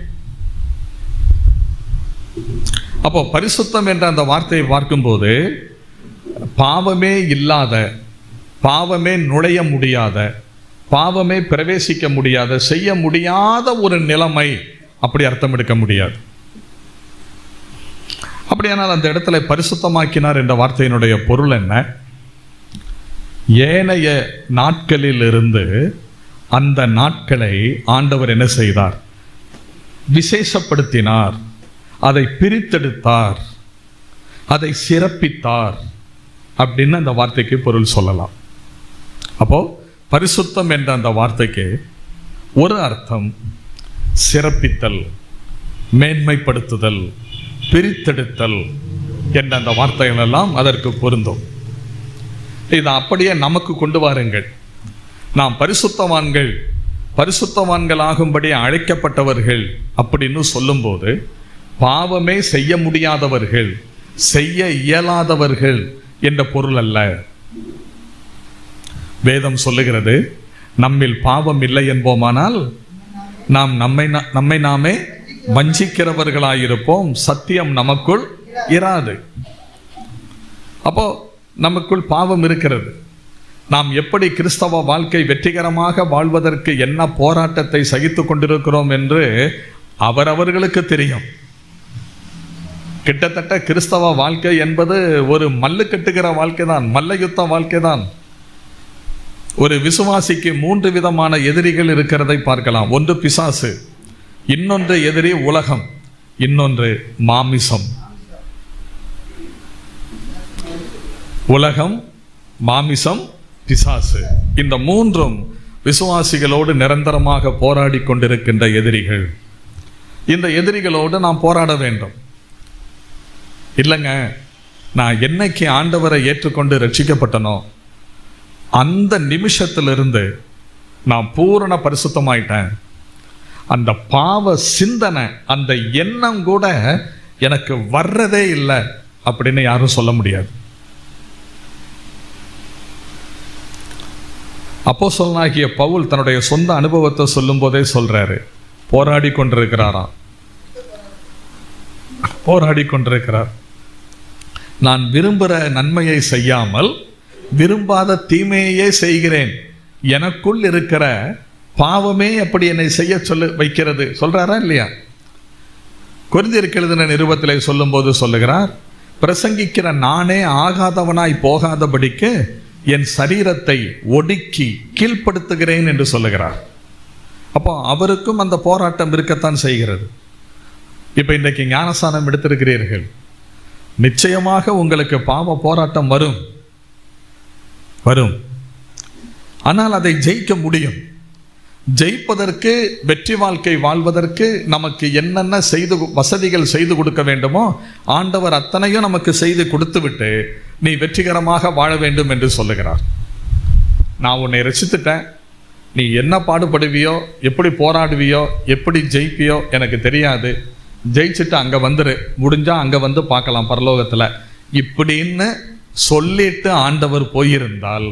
அப்போ பரிசுத்தம் என்ற அந்த வார்த்தையை பார்க்கும்போது, பாவமே இல்லாத, பாவமே நுழைய முடியாத, பாவமே பிரவேசிக்க முடியாத, செய்ய முடியாத ஒரு நிலைமை, அப்படி அர்த்தம் எடுக்க முடியாது. அப்படியானால் அந்த இடத்துல பரிசுத்தமாக்கினார் என்ற வார்த்தையினுடைய பொருள் என்ன? ஏனைய நாட்களில் இருந்து அந்த நாட்களை ஆண்டவர் என்ன செய்தார்? விசேஷப்படுத்தினார், அதை பிரித்தெடுத்தார், அதை சிறப்பித்தார் அப்படின்னு அந்த வார்த்தைக்கு பொருள் சொல்லலாம். அப்போ பரிசுத்தம் என்ற அந்த வார்த்தைக்கு ஒரு அர்த்தம் சிறப்பித்தல், மேன்மைப்படுத்துதல், பிரித்தெடுத்தல் என்ற அந்த வார்த்தைகள் எல்லாம் அதற்கு பொருந்தும். இதை அப்படியே நமக்கு கொண்டு வாருங்கள். நாம் பரிசுத்தவான்களாகும்படி அழைக்கப்பட்டவர்கள் அப்படின்னு சொல்லும்போது, பாவமே செய்ய முடியாதவர்கள், செய்ய இயலாதவர்கள் என்ற பொருள் அல்ல. வேதம் சொல்லுகிறது, நம்மில் பாவம் இல்லை என்போமானால் நாம் நம்மை நாமே வஞ்சிக்கிறவர்களாயிருப்போம், சத்தியம் நமக்குள் இராது. அப்போ நமக்குள் பாவம் இருக்கிறது. நாம் எப்படி கிறிஸ்தவ வாழ்க்கை வெற்றிகரமாக வாழ்வதற்கு என்ன போராட்டத்தை சகித்து கொண்டிருக்கிறோம் என்று அவரவர்களுக்கு தெரியும். கிட்டத்தட்ட கிறிஸ்தவ வாழ்க்கை என்பது ஒரு மல்லு கட்டுகிற வாழ்க்கை தான், மல்லயுத்த வாழ்க்கை தான். ஒரு விசுவாசிக்கு 3 விதமான எதிரிகள் இருக்கிறதை பார்க்கலாம். ஒன்று பிசாசு, இன்னொன்று எதிரி உலகம், இன்னொன்று மாமிசம். உலகம், மாமிசம், பிசாசு, இந்த 3ம் விசுவாசிகளோடு நிரந்தரமாக போராடி கொண்டிருக்கின்ற எதிரிகள். இந்த எதிரிகளோடு நாம் போராட வேண்டும். இல்லைங்க, நான் என்னைக்கு ஆண்டவரை ஏற்றுக்கொண்டு ரட்சிக்கப்பட்டனோ அந்த நிமிஷத்திலிருந்து நான் பூரண பரிசுத்தமாயிட்டேன், அந்த பாவ சிந்தனை, அந்த எண்ணம் கூட எனக்கு வர்றதே இல்லை அப்படின்னு யாரும் சொல்ல முடியாது. அப்போஸ்தலனாகிய பவுல் தன்னுடைய சொந்த அனுபவத்தை சொல்லும் போதே சொல்றாரு, போராடி கொண்டிருக்கிறார். நான் விரும்புகிற நன்மையை செய்யாமல் விரும்பாத தீமையே செய்கிறேன், எனக்குள் இருக்கிற பாவமே அப்படி என்னை செய்ய வைக்கிறது சொல்றாரா இல்லையா? கொரிந்தியருக்கு எழுதின நிருபத்திலே சொல்லும் போது சொல்லுகிறார், பிரசங்கிக்கிற நானே ஆகாதவனாய் போகாதபடிக்கு என் சரீரத்தை ஒடுக்கி கீழ்ப்படுத்துகிறேன் என்று சொல்லுகிறார். அப்போ அவருக்கும் அந்த போராட்டம் இருக்கத்தான் செய்கிறது. இப்போ இன்றைக்கு ஞானஸ்நானம் எடுத்திருக்கிறீர்கள், நிச்சயமாக உங்களுக்கு பாவ போராட்டம் வரும். ஆனால் அதை ஜெயிக்க முடியும். ஜெயிப்பதற்கு, வெற்றி வாழ்க்கை வாழ்வதற்கு நமக்கு என்னென்ன வசதிகள் செய்து கொடுக்க வேண்டுமோ ஆண்டவர் அத்தனையும் நமக்கு செய்து கொடுத்து விட்டு நீ வெற்றிகரமாக வாழ வேண்டும் என்று சொல்லுகிறார். நான் உன்னை ரட்சித்துட்டேன், நீ என்ன பாடுபடுவியோ, எப்படி போராடுவியோ, எப்படி ஜெயிப்பியோ எனக்கு தெரியாது, ஜெயிச்சுட்டு அங்கே வந்துரு, முடிஞ்சா அங்கே வந்து பார்க்கலாம் பரலோகத்தில் இப்படின்னு சொல்லிட்டு ஆண்டவர் போயிருந்தால்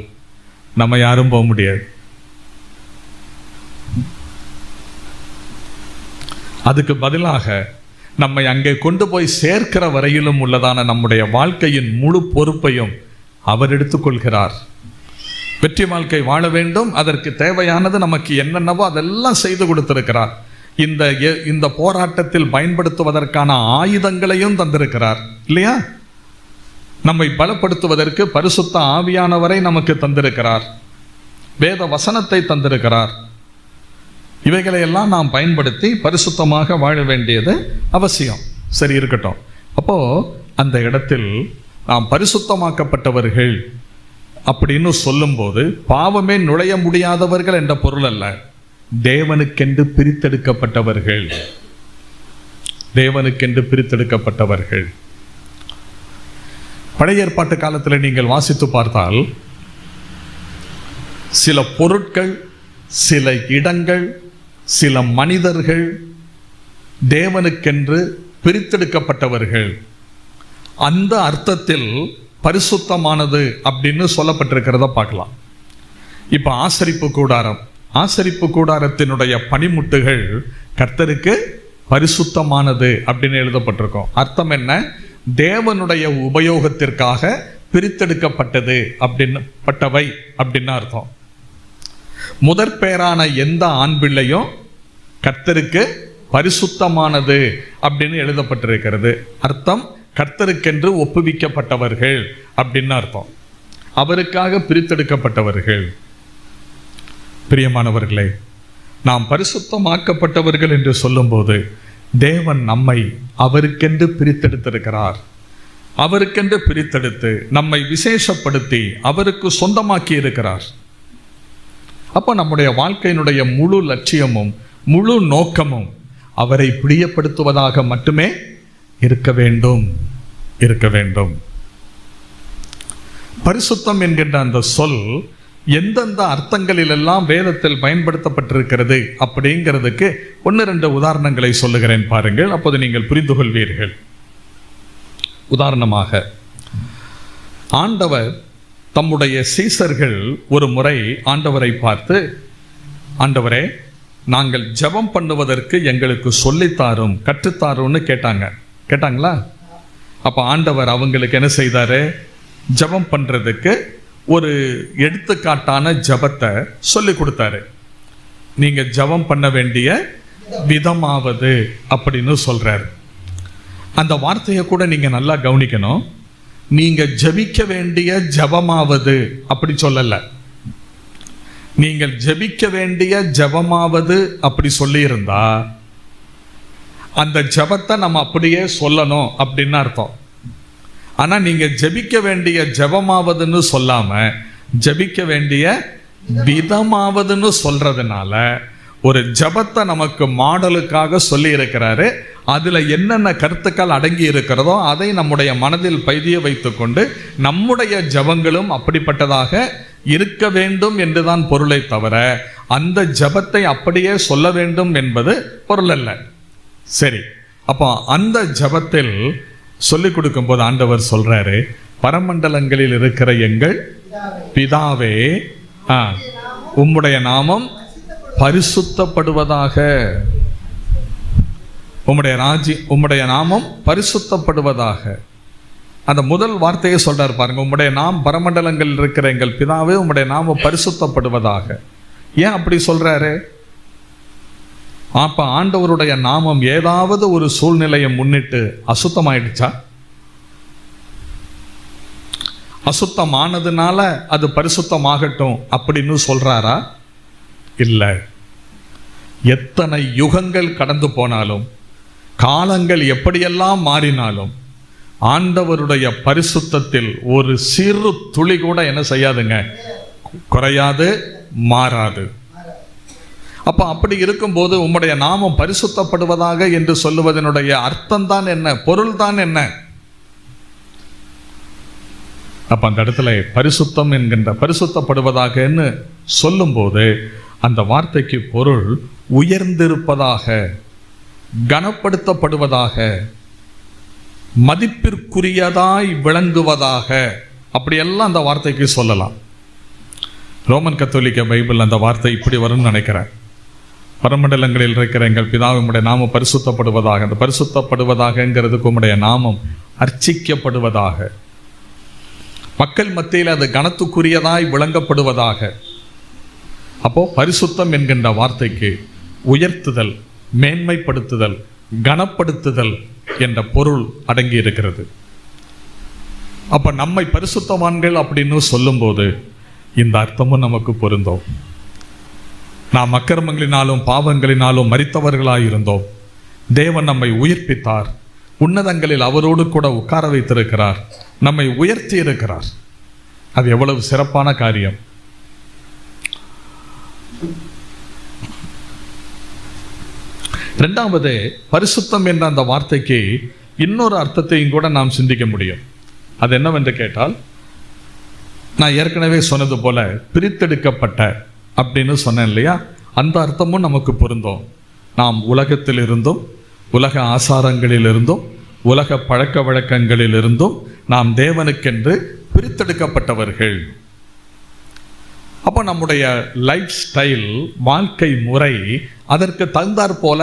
நம்ம யாரும் போக முடியாது. அதுக்கு பதிலாக நம்மை அங்கே கொண்டு போய் சேர்க்கிற வரையிலும் உள்ளதான நம்முடைய வாழ்க்கையின் முழு பொறுப்பையும் அவர் எடுத்துக்கொள்கிறார். வெற்றி வாழ்க்கை வாழ வேண்டும், அதற்கு தேவையானது நமக்கு என்னென்னவோ அதெல்லாம் செய்து கொடுத்திருக்கிறார். இந்த போராட்டத்தில் பயன்படுத்துவதற்கான ஆயுதங்களையும் தந்திருக்கிறார் இல்லையா? நம்மை பலப்படுத்துவதற்கு பரிசுத்த ஆவியானவரை நமக்கு தந்திருக்கிறார், வேத வசனத்தை தந்திருக்கிறார். இவைகளை எல்லாம் நாம் பயன்படுத்தி பரிசுத்தமாக வாழ வேண்டியது அவசியம். சரி, இருக்கட்டும். அப்போ அந்த இடத்தில் நாம் பரிசுத்தமாக்கப்பட்டவர்கள் அப்படின்னு சொல்லும்போது பாவமே நுழைய முடியாதவர்கள் என்ற பொருள் அல்ல. தேவனுக்கென்று பிரித்தெடுக்கப்பட்டவர்கள், தேவனுக்கென்று பிரித்தெடுக்கப்பட்டவர்கள். பழைய ஏற்பாட்டு காலத்தில் நீங்கள் வாசித்து பார்த்தால் சில பொருட்கள், சில இடங்கள், சில மனிதர்கள் தேவனுக்கென்று பிரித்தெடுக்கப்பட்டவர்கள். அந்த அர்த்தத்தில் பரிசுத்தமானது அப்படின்னு சொல்லப்பட்டிருக்கிறத பார்க்கலாம். இப்போ ஆசரிப்பு கூடாரத்தினுடைய பனிமுட்டுகள் கர்த்தருக்கு பரிசுத்தமானது அப்படின்னு எழுதப்பட்டிருக்கும். அர்த்தம் என்ன? தேவனுடைய உபயோகத்திற்காக பிரித்தெடுக்கப்பட்டது பட்டவை அப்படின்னு அர்த்தம். முதற் பேரான எந்த ஆண் பிள்ளையும் கர்த்தருக்கு பரிசுத்தமானது அப்படின்னு எழுதப்பட்டிருக்கிறது. அர்த்தம் கர்த்தருக்கென்று ஒப்புவிக்கப்பட்டவர்கள் அப்படின்னு அர்த்தம். அவருக்காக பிரித்தெடுக்கப்பட்டவர்கள். பிரியமானவர்களே, நாம் பரிசுத்தமாக்கப்பட்டவர்கள் என்று சொல்லும்போது தேவன் நம்மை அவருக்கென்று பிரித்தெடுத்திருக்கிறார். அவருக்கென்று பிரித்தெடுத்து நம்மை விசேஷப்படுத்தி அவருக்கு சொந்தமாக்கி இருக்கிறார். அப்போ நம்முடைய வாழ்க்கையினுடைய முழு லட்சியமும் முழு நோக்கமும் அவரை பிரியப்படுத்துவதாக மட்டுமே இருக்க வேண்டும். பரிசுத்தம் என்கின்ற அந்த சொல் எந்தெந்த அர்த்தங்களிலெல்லாம் வேதத்தில் பயன்படுத்தப்பட்டிருக்கிறது அப்படிங்கிறதுக்கு 1-2 உதாரணங்களை சொல்லுகிறேன் பாருங்கள். அப்போது நீங்கள் புரிந்து கொள்வீர்கள். உதாரணமாக, ஆண்டவர் தம்முடைய சீசர்கள் ஒரு முறை ஆண்டவரை பார்த்து, ஆண்டவரே, நாங்கள் ஜெபம் பண்ணுவதற்கு எங்களுக்கு சொல்லித்தாரும், கற்றுத்தாரும்னு கேட்டாங்களா? அப்போ ஆண்டவர் அவங்களுக்கு என்ன செய்தாரு? ஜெபம் பண்ணுறதுக்கு ஒரு எடுத்துக்காட்டான ஜெபத்தை சொல்லி கொடுத்தாரு. நீங்கள் ஜெபம் பண்ண வேண்டிய விதமாவது அப்படின்னு சொல்றாரு. அந்த வார்த்தையை கூட நீங்கள் நல்லா கவனிக்கணும். நீங்கள் ஜெபிக்க வேண்டிய ஜெபமாவது அப்படி சொல்லல. நீங்கள் ஜெபிக்க வேண்டிய ஜெபமாவது அப்படி சொல்லியிருந்தா அந்த ஜெபத்தை நம்ம அப்படியே சொல்லணும் அப்படின்னு அர்த்தம். ஆனா நீங்க ஜெபிக்க வேண்டிய ஜெபமாவதுன்னு சொல்லாம ஜெபிக்க வேண்டிய விதமாவதுன்னு சொல்றதுனால ஒரு ஜெபத்தை நமக்கு மாடலுக்காக சொல்லி இருக்கிறாரு. அதுல என்னென்ன கருத்துக்கள் அடங்கி இருக்கிறதோ அதை நம்முடைய மனதில் பதிய வைத்துக்கொண்டு நம்முடைய ஜெபங்களும் அப்படிப்பட்டதாக இருக்க வேண்டும் என்றுதான் பொருளை தவிர அந்த ஜெபத்தை அப்படியே சொல்ல வேண்டும் என்பது பொருள் அல்ல. சரி, அப்போ அந்த ஜெபத்தில் சொல்லிக் கொடுக்கும் போது ஆண்டவர் சொல்றாரு, பரமண்டலங்களில் இருக்கிற எங்கள் பிதாவே, உம்முடைய நாமம் பரிசுத்தப்படுவதாக, உம்முடைய நாமம் பரிசுத்தப்படுவதாக. அந்த முதல் வார்த்தையை சொல்றாரு பாருங்க, உம்முடைய நாம் பரமண்டலங்களில் இருக்கிற எங்கள் பிதாவே, உம்முடைய நாமம் பரிசுத்தப்படுவதாக. ஏன் அப்படி சொல்றாரு? அப்ப ஆண்டவருடைய நாமம் ஏதாவது ஒரு சூழ்நிலையை முன்னிட்டு அசுத்தமாயிடுச்சா? அசுத்தமானதுனால அது பரிசுத்தமாகட்டும் அப்படின்னு சொல்றாரா? இல்ல. எத்தனை யுகங்கள் கடந்து போனாலும், காலங்கள் எப்படியெல்லாம் மாறினாலும், ஆண்டவருடைய பரிசுத்தத்தில் ஒரு சிறு துளி கூட என்ன செய்யாதுங்க, குறையாது, மாறாது. அப்ப அப்படி இருக்கும்போது உம்முடைய நாமம் பரிசுத்தப்படுவதாக என்று சொல்லுவதனுடைய அர்த்தம் தான் என்ன, பொருள் தான் என்ன? அப்ப அந்த இடத்துல பரிசுத்தம் என்கின்ற பரிசுத்தப்படுவதாக சொல்லும் போது அந்த வார்த்தைக்கு பொருள் உயர்ந்திருப்பதாக, கனப்படுத்தப்படுவதாக, மதிப்பிற்குரியதாய் விளங்குவதாக, அப்படியெல்லாம் அந்த வார்த்தைக்கு சொல்லலாம். ரோமன் கத்தோலிக்க பைபிள் அந்த வார்த்தை இப்படி வரும்னு நினைக்கிறேன். பரமண்டலங்களில் இருக்கிற எங்கள் பிதாவுடைய நாமம் பரிசுத்தப்படுவதாக. அந்த பரிசுத்தப்படுவதாகங்கிறதுக்கு உம்முடைய நாமம் அர்ச்சிக்கப்படுவதாக, மக்கள் மத்தியில் அது கனத்துக்குரியதாய் விளங்கப்படுவதாக. அப்போ பரிசுத்தம் என்கின்ற வார்த்தைக்கு உயர்த்துதல், மேன்மைப்படுத்துதல், கனப்படுத்துதல் என்ற பொருள் அடங்கி இருக்கிறது. அப்ப நம்மை பரிசுத்தவான்கள் அப்படின்னு சொல்லும்போது இந்த அர்த்தமும் நமக்கு பொருந்தும். நாம் அக்கிரமங்களினாலும் பாவங்களினாலும் மரித்தவர்களாயிருந்தோம். தேவன் நம்மை உயிர்ப்பித்தார். உன்னதங்களில் அவரோடு கூட உட்கார வைத்திருக்கிறார். நம்மை உயர்த்தி இருக்கிறார். அது எவ்வளவு சிறப்பான காரியம். இரண்டாவது, பரிசுத்தம் என்ற அந்த வார்த்தைக்கு இன்னொரு அர்த்தத்தையும் கூட நாம் சிந்திக்க முடியும். அது என்னவென்று கேட்டால், நான் ஏற்கனவே சொன்னது போல பிரித்தெடுக்கப்பட்ட அப்படின்னு சொன்னேன் இல்லையா, அந்த அர்த்தமும் நமக்கு பொருந்தும். நாம் உலகத்தில் இருந்தும், உலக ஆசாரங்களிலிருந்தும், உலக பழக்க வழக்கங்களிலிருந்தும் நாம் தேவனுக்கென்று பிரித்தெடுக்கப்பட்டவர்கள். அப்போ நம்முடைய லைஃப் ஸ்டைல், வாழ்க்கை முறை அதற்கு தகுந்தாற் போல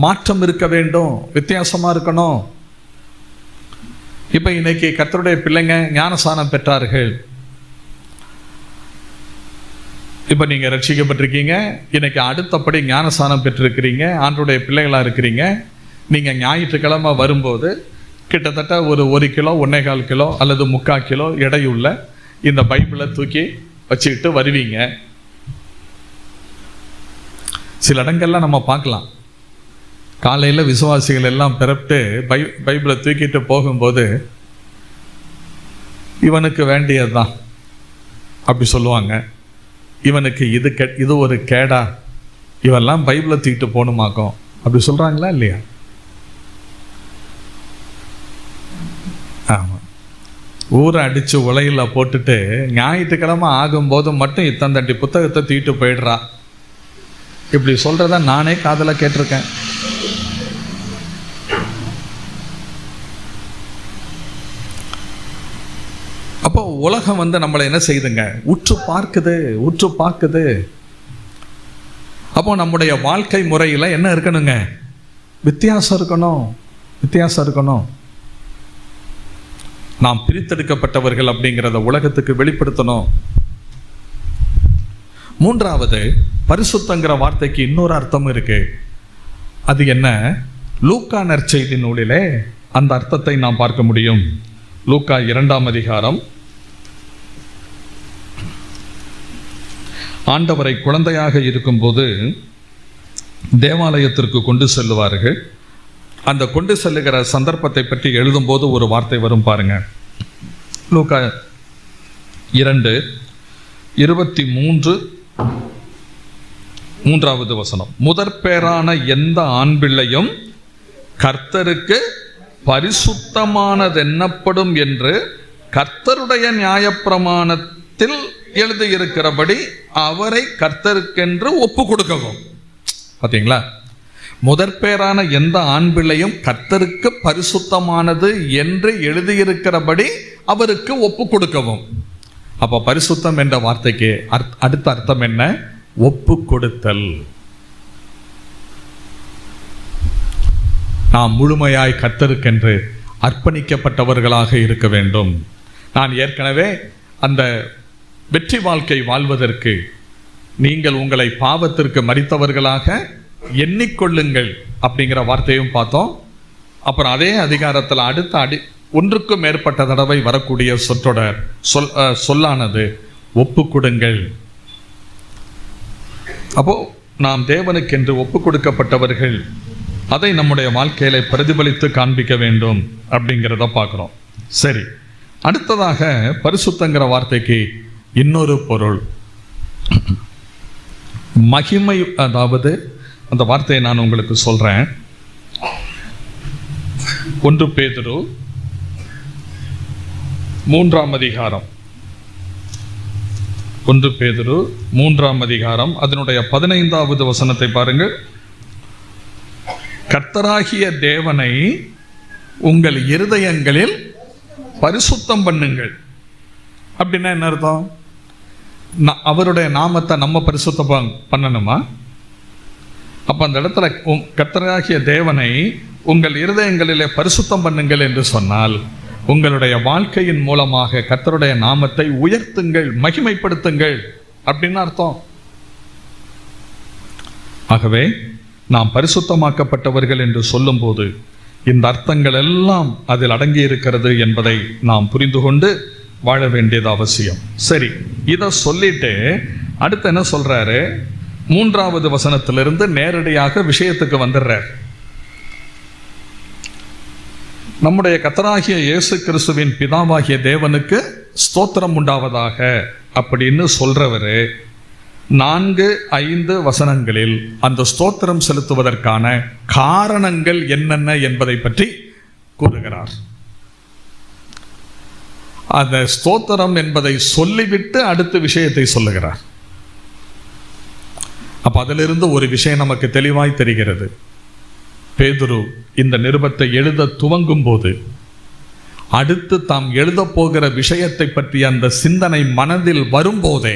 மாற்றம் இருக்க வேண்டும், வித்தியாசமா இருக்கணும். இப்ப இன்னைக்கு கர்த்தருடைய பிள்ளைங்க ஞானஸ்நானம் பெற்றார்கள். இப்போ நீங்கள் ரட்சிக்கப்பட்டிருக்கீங்க. இன்னைக்கு அடுத்தபடி ஞானஸ்நானம் பெற்றிருக்கிறீங்க, ஆண்டவருடைய பிள்ளைகளாக இருக்கிறீங்க. நீங்கள் ஞாயிற்றுக்கிழமை வரும்போது கிட்டத்தட்ட ஒரு 1 கிலோ, 1.25 கிலோ அல்லது 3/4 கிலோ எடையுள்ள இந்த பைபிளை தூக்கி வச்சுக்கிட்டு வருவீங்க. சில இடங்கள்லாம் நம்ம பார்க்கலாம், காலையில் விசுவாசிகள் எல்லாம் பிறப்பிட்டு பைபிளை தூக்கிட்டு போகும்போது இவனுக்கு வேண்டியது தான் அப்படி சொல்லுவாங்க. இவனுக்கு இது ஒரு கேடா, இவெல்லாம் பைபிளை தூக்கிட்டு போகணுமாக்கும் அப்படி சொல்றாங்களா இல்லையா? ஆமா, ஊரை அடிச்சு உலையில போட்டுட்டு ஞாயிற்றுக்கிழமை ஆகும்போது மட்டும் இத்தந்தண்டி புத்தகத்தை தூக்கிட்டு போயிடுறா. இப்படி சொல்றத நானே காதுல கேட்டிருக்கேன். அப்போ உலகம் நம்மளை என்ன செய்யுதுங்க, உற்று பார்க்குது. அப்போ நம்முடைய வாழ்க்கை முறையில என்ன இருக்கணுங்க, வித்தியாசம் இருக்கணும். நாம் பிரித்தெடுக்கப்பட்டவர்கள் அப்படிங்கிறத உலகத்துக்கு வெளிப்படுத்தணும். மூன்றாவது, பரிசுத்தங்கிற வார்த்தைக்கு இன்னொரு அர்த்தம் இருக்கு. அது என்ன? லூக்கா நற்செய்தி நூலிலே அந்த அர்த்தத்தை நாம் பார்க்க முடியும். லூக்கா 2ஆம் அதிகாரம். ஆண்டவரை குழந்தையாக இருக்கும்போது தேவாலயத்திற்கு கொண்டு செல்லுவார்கள். அந்த கொண்டு செல்லுகிற சந்தர்ப்பத்தை பற்றி எழுதும்போது ஒரு வார்த்தை வரும் பாருங்க. லூக்கா 2:23 3வது வசனம். முதற்பேரான எந்த ஆண் பிள்ளையும் கர்த்தருக்கு பரிசுத்தமானது எண்ணப்படும் என்று கர்த்தருடைய நியாயப்பிரமாணத்தில் எழுதியிருக்கிறபடி அவரை கர்த்தருக்கென்று ஒப்பு கொடுக்கவும். பார்த்தீங்களா? முதற்பேரான எந்த ஆண் பிள்ளையும் கர்த்தருக்கு பரிசுத்தமானது என்று எழுதியிருக்கிறபடி அவருக்கு ஒப்பு கொடுக்கவும். அப்ப பரிசுத்தம் என்ற வார்த்தைக்கு அடுத்த அர்த்தம் என்ன? ஒப்பு கொடுத்தல். நாம் முழுமையாய் கர்த்தருக்கென்று அர்ப்பணிக்கப்பட்டவர்களாக இருக்க வேண்டும். நான் ஏற்கனவே அந்த வெற்றி வாழ்க்கை வாழ்வதற்கு நீங்கள் உங்களை பாவத்திற்கு மரித்தவர்களாக எண்ணிக்கொள்ளுங்கள் அப்படிங்கிற வார்த்தையும் பார்த்தோம். அப்புறம் அதே அதிகாரத்தில் அடுத்த ஒன்றுக்கும் மேற்பட்ட தடவை வரக்கூடிய சொற்றொடர் சொல்லானது ஒப்பு கொடுங்கள். அப்போ நாம் தேவனுக்கென்று ஒப்பு கொடுக்கப்பட்டவர்கள், அதை நம்முடைய வாழ்க்கையில பிரதிபலித்து காண்பிக்க வேண்டும் அப்படிங்கிறத பார்க்கிறோம். சரி, அடுத்ததாக பரிசுத்தங்கிற வார்த்தைக்கு இன்னொரு பொருள் மகிமை. அதாவது அந்த வார்த்தையை நான் உங்களுக்கு சொல்றேன். 1 பேதுரு 3ஆம் அதிகாரம் 1 பேதுரு 3ஆம் அதிகாரம் அதனுடைய 15வது வசனத்தை பாருங்கள். கர்த்தராகிய தேவனை உங்கள் இருதயங்களில் பரிசுத்தம் பண்ணுங்கள். அப்படின்னா என்ன அர்த்தம்? அவருடைய நாமத்தை நம்ம பரிசுத்தம் பண்ணணுமா? அப்ப அந்த இடத்துல கர்த்தராகிய தேவனை உங்கள் இருதயங்களிலே பரிசுத்தம் பண்ணுங்கள் என்று சொன்னால் உங்களுடைய வாழ்க்கையின் மூலமாக கர்த்தருடைய நாமத்தை உயர்த்துங்கள், மகிமைப்படுத்துங்கள் அப்படின்னு அர்த்தம். ஆகவே நாம் பரிசுத்தமாக்கப்பட்டவர்கள் என்று சொல்லும்போது இந்த அர்த்தங்கள் எல்லாம் அதில் அடங்கி இருக்கிறது என்பதை நாம் புரிந்து கொண்டு வாழ வேண்டியது அவசியம். சரி, இதை சொல்லிட்டு அடுத்து என்ன சொல்றாரு? 3வது வசனத்திலிருந்து நேரடியாக விஷயத்துக்கு வந்துடுறார். நம்முடைய கர்த்தராகிய இயேசு கிறிஸ்துவின் பிதாவாகிய தேவனுக்கு ஸ்தோத்திரம் உண்டாவதாக அப்படின்னு சொல்றவரு 4-5 வசனங்களில் அந்த ஸ்தோத்திரம் செலுத்துவதற்கான காரணங்கள் என்னென்ன என்பதை பற்றி கூறுகிறார். அந்த ஸ்தோத்திரம் என்பதை சொல்லிவிட்டு அடுத்த விஷயத்தை சொல்லுகிறார். அப்ப அதிலிருந்து ஒரு விஷயம் நமக்கு தெளிவாய் தெரிகிறது. பேதுரு இந்த நிருபத்தை எழுத துவங்கும் போது அடுத்து தாம் எழுத போகிற விஷயத்தை பற்றி அந்த சிந்தனை மனதில் வரும்போதே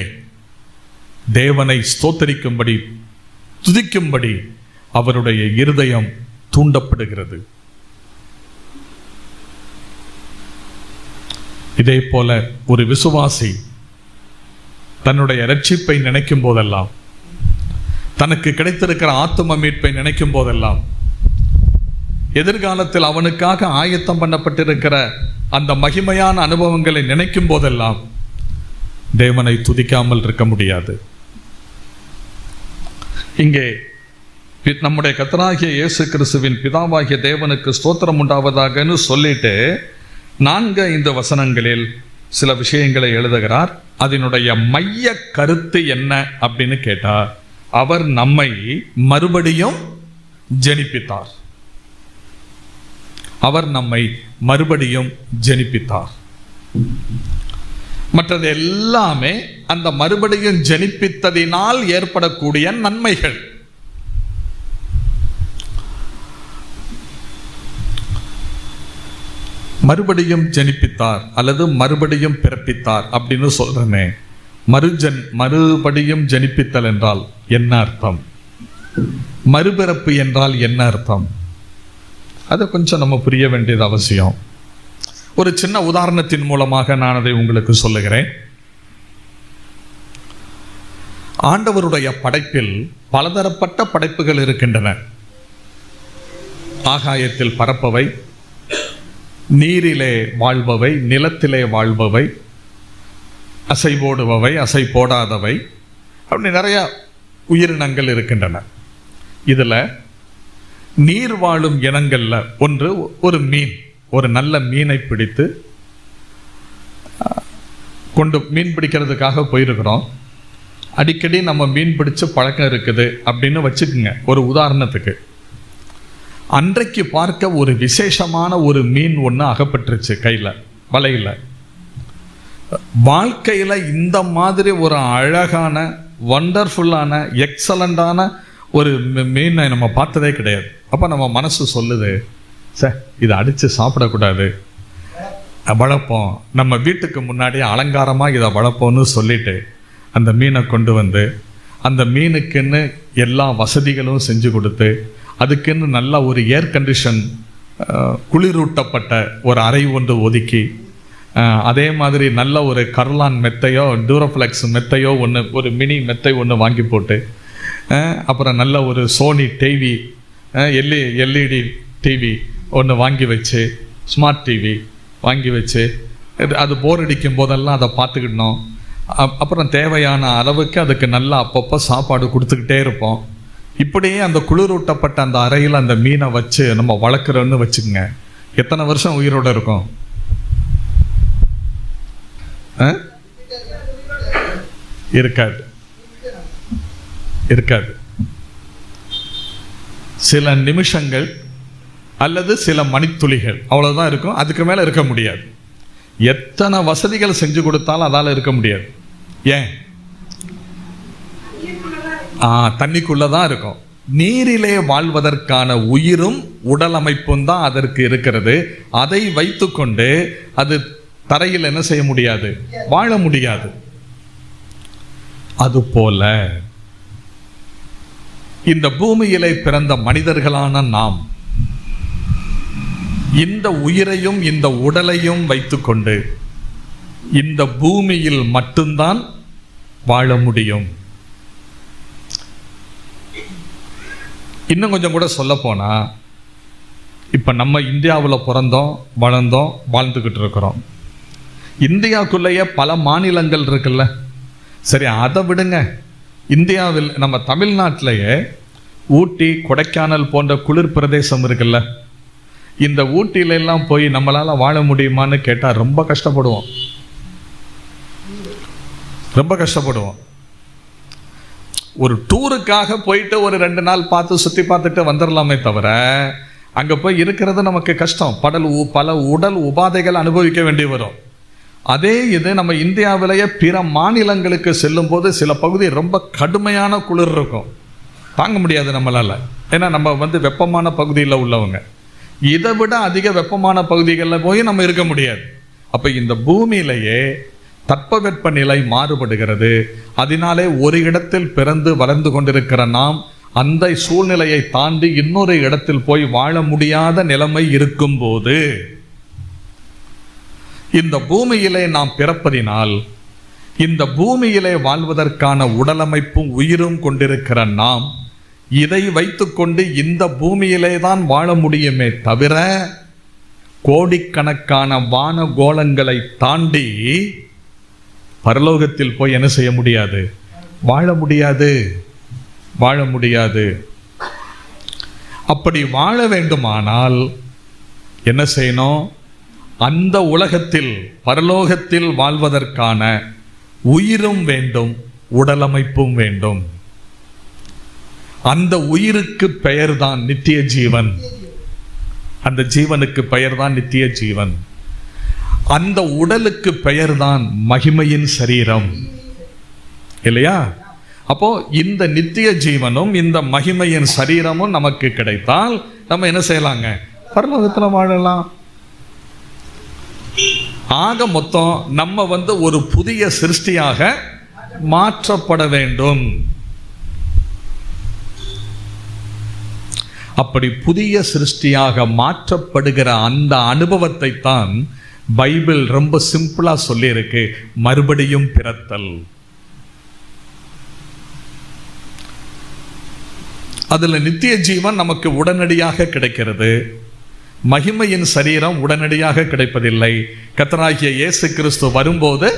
தேவனை ஸ்தோத்தரிக்கும்படி, துதிக்கும்படி அவருடைய இருதயம் தூண்டப்படுகிறது. இதே போல ஒரு விசுவாசி தன்னுடைய இரட்சிப்பை நினைக்கும் போதெல்லாம், தனக்கு கிடைத்திருக்கிற ஆத்தும மீட்பை நினைக்கும் போதெல்லாம், எதிர்காலத்தில் அவனுக்காக ஆயத்தம் பண்ணப்பட்டிருக்கிற அந்த மகிமையான அனுபவங்களை நினைக்கும் போதெல்லாம் தேவனை துதிக்காமல் இருக்க முடியாது. இங்கே நம்முடைய கர்த்தராகிய இயேசு கிறிஸ்துவின் பிதாவாகிய தேவனுக்கு ஸ்தோத்திரம் உண்டாவதாகன்னு சொல்லிட்டு 4-5 வசனங்களில் சில விஷயங்களை எழுதுகிறார். அதனுடைய மைய கருத்து என்ன அப்படின்னு கேட்டா, அவர் நம்மை மறுபடியும் ஜெனிப்பித்தார். அவர் நம்மை மறுபடியும் ஜெனிப்பித்தார். மற்றது எல்லாமே அந்த மறுபடியும் ஜெனிப்பித்ததினால் ஏற்படக்கூடிய நன்மைகள். மறுபடியும் ஜெனிப்பித்தார் அல்லது மறுபடியும் பிறப்பித்தார் அப்படின்னு சொல்றேனே, மறுபடியும் ஜெனிப்பித்தல் என்றால் என்ன அர்த்தம்? மறுபிறப்பு என்றால் என்ன அர்த்தம்? அதை கொஞ்சம் நம்ம புரிய வேண்டியது அவசியம். ஒரு சின்ன உதாரணத்தின் மூலமாக நான் அதை உங்களுக்கு சொல்லுகிறேன். ஆண்டவருடைய படைப்பில் பலதரப்பட்ட படைப்புகள் இருக்கின்றன. ஆகாயத்தில் பறப்பவை, நீரிலே வாழ்பவை, நிலத்திலே வாழ்பவை, அசை போடுபவை, அசை போடாதவை, அப்படி நிறைய உயிரினங்கள் இருக்கின்றன. இதுல நீர் வாழும் இனங்கள்ல ஒன்று ஒரு மீன். ஒரு நல்ல மீனை பிடித்து கொண்டு மீன் பிடிக்கிறதுக்காக போயிருக்கிறோம். அடிக்கடி நம்ம மீன் பிடிச்சு பழக்கம் இருக்குது அப்படின்னு வச்சுக்கோங்க. ஒரு உதாரணத்துக்கு, அன்றைக்கு பார்க்க ஒரு விசேஷமான ஒரு மீன் ஒன்று அகப்பட்டுருச்சு கையில், வலையில். வாழ்க்கையில் இந்த மாதிரி ஒரு அழகான, வண்டர்ஃபுல்லான, எக்ஸலண்டான ஒரு மீனை நம்ம பார்த்ததே கிடையாது. அப்போ நம்ம மனசு சொல்லுது, சார் இதை அடித்து சாப்பிடக்கூடாது, வளர்ப்போம், நம்ம வீட்டுக்கு முன்னாடியே அலங்காரமாக இதை வளர்ப்போம்னு சொல்லிட்டு அந்த மீனை கொண்டு வந்து அந்த மீனுக்குன்னு எல்லா வசதிகளும் செஞ்சு கொடுத்து அதுக்குன்னு நல்லா ஒரு ஏர் கண்டிஷன் குளிரூட்டப்பட்ட ஒரு அறை ஒன்று ஒதுக்கி, அதே மாதிரி நல்ல ஒரு கர்லான் மெத்தையோ டூரோஃப்ளெக்ஸ் மெத்தையோ ஒன்று, ஒரு மினி மெத்தை ஒன்று வாங்கி போட்டு, அப்புறம் நல்ல ஒரு சோனி டிவி, எல்இடி டிவி ஒன்று வாங்கி வச்சு, ஸ்மார்ட் டிவி வாங்கி வச்சு, அது போர் அடிக்கும் போதெல்லாம் அதை பார்த்துக்கிடணும். அப்புறம் தேவையான அளவுக்கு அதுக்கு நல்லா அப்பப்போ சாப்பாடு கொடுத்துக்கிட்டே இருப்போம். இப்படியே அந்த குளிரூட்டப்பட்ட அந்த அறையில் அந்த மீனை வச்சு நம்ம வளர்க்குறோன்னு வச்சுக்கோங்க, எத்தனை வருஷம் உயிரோடு இருக்கும்? இருக்காது, இருக்காது. சில நிமிஷங்கள் அல்லது சில மணித்துளிகள் அவ்வளவுதான் இருக்கும், அதுக்கு மேல இருக்க முடியாது. எத்தனை வசதிகள் செஞ்சு கொடுத்தாலும் அதால இருக்க முடியாது. ஏன்? தண்ணிக்குள்ளதான் இருக்கும். நீரிலே வாழ்வதற்கான உயிரும் உடல் அமைப்பும் தான் அதற்கு இருக்கிறது. அதை வைத்துக்கொண்டு அது தரையில் என்ன செய்ய முடியாது, வாழ முடியாது. அதுபோல இந்த பூமியிலே பிறந்த மனிதர்களான நாம் இந்த உயிரையும் இந்த உடலையும் வைத்துக்கொண்டு இந்த பூமியில் மட்டும்தான் வாழ முடியும். இன்னும் கொஞ்சம் கூட சொல்ல போனா, இப்ப நம்ம இந்தியாவில் பிறந்தோம், வளர்ந்தோம், வாழ்ந்துகிட்டு இருக்கிறோம். இந்தியாவுக்குள்ளேயே பல மாநிலங்கள் இருக்குல்ல. சரி, அதை விடுங்க. இந்தியாவில் நம்ம தமிழ்நாட்டிலேயே ஊட்டி, கொடைக்கானல் போன்ற குளிர் பிரதேசம் இருக்குல்ல. இந்த ஊட்டியில எல்லாம் போய் நம்மளால வாழ முடியுமான்னு கேட்டா ரொம்ப கஷ்டப்படுவோம், ரொம்ப கஷ்டப்படுவோம். ஒரு டூருக்காக போயிட்டு ஒரு 2 நாள் பார்த்து சுற்றி பார்த்துட்டு வந்துடலாமே தவிர அங்கே போய் இருக்கிறது நமக்கு கஷ்டம். பல உடல் உபாதைகள் அனுபவிக்க வேண்டி வரும். அதே இது நம்ம இந்தியாவிலேயே பிற மாநிலங்களுக்கு செல்லும் போது சில பகுதி ரொம்ப கடுமையான குளிர் இருக்கும், தாங்க முடியாது நம்மளால. ஏன்னா நம்ம வெப்பமான பகுதியில் உள்ளவங்க. இதை விட அதிக வெப்பமான பகுதிகளில் போய் நம்ம இருக்க முடியாது. அப்போ இந்த பூமியிலேயே தட்பவெப்ப நிலை மாறுபடுகிறது. அதனாலே ஒரு இடத்தில் பிறந்து வளர்ந்து கொண்டிருக்கிற நாம் அந்த சூழ்நிலையை தாண்டி இன்னொரு இடத்தில் போய் வாழ முடியாத நிலைமை இருக்கும் போது இந்த பூமியிலே நாம் பிறப்பதினால் இந்த பூமியிலே வாழ்வதற்கான உடலமைப்பும் உயிரும் கொண்டிருக்கிற நாம் இதை வைத்துக்கொண்டு இந்த பூமியிலே தான் வாழ முடியுமே தவிர கோடிக்கணக்கான வான கோலங்களை தாண்டி பரலோகத்தில் போய் என்ன செய்ய முடியாது, வாழ முடியாது, வாழ முடியாது. அப்படி வாழ வேண்டுமானால் என்ன செய்யணும்? அந்த உலகத்தில் பரலோகத்தில் வாழ்வதற்கான உயிரும் வேண்டும், உடலமைப்பும் வேண்டும். அந்த உயிருக்கு பெயர்தான் நித்திய ஜீவன். அந்த ஜீவனுக்கு பெயர்தான் நித்திய ஜீவன். அந்த உடலுக்கு பெயர்தான் மகிமையின் சரீரம், இல்லையா? அப்போ இந்த நித்திய ஜீவனும் இந்த மகிமையின் சரீரமும் நமக்கு கிடைத்தால் நம்ம என்ன செய்யலாங்க? பரலோகத்தில் வாழலாம். ஆக மொத்தம் நம்ம ஒரு புதிய சிருஷ்டியாக மாற்றப்பட வேண்டும். அப்படி புதிய சிருஷ்டியாக மாற்றப்படுகிற அந்த அனுபவத்தை தான் பைபிள் ரொம்ப சிம்பிளா சொல்லி இருக்கு, மறுபடியும் பிறத்தல். அதுல நித்திய ஜீவன் நமக்கு உடனடியாக கிடைக்கிறது, மகிமையின் சரீரம் உடனடியாக கிடைப்பதில்லை. கர்த்தராகிய இயேசு கிறிஸ்து வரும்போது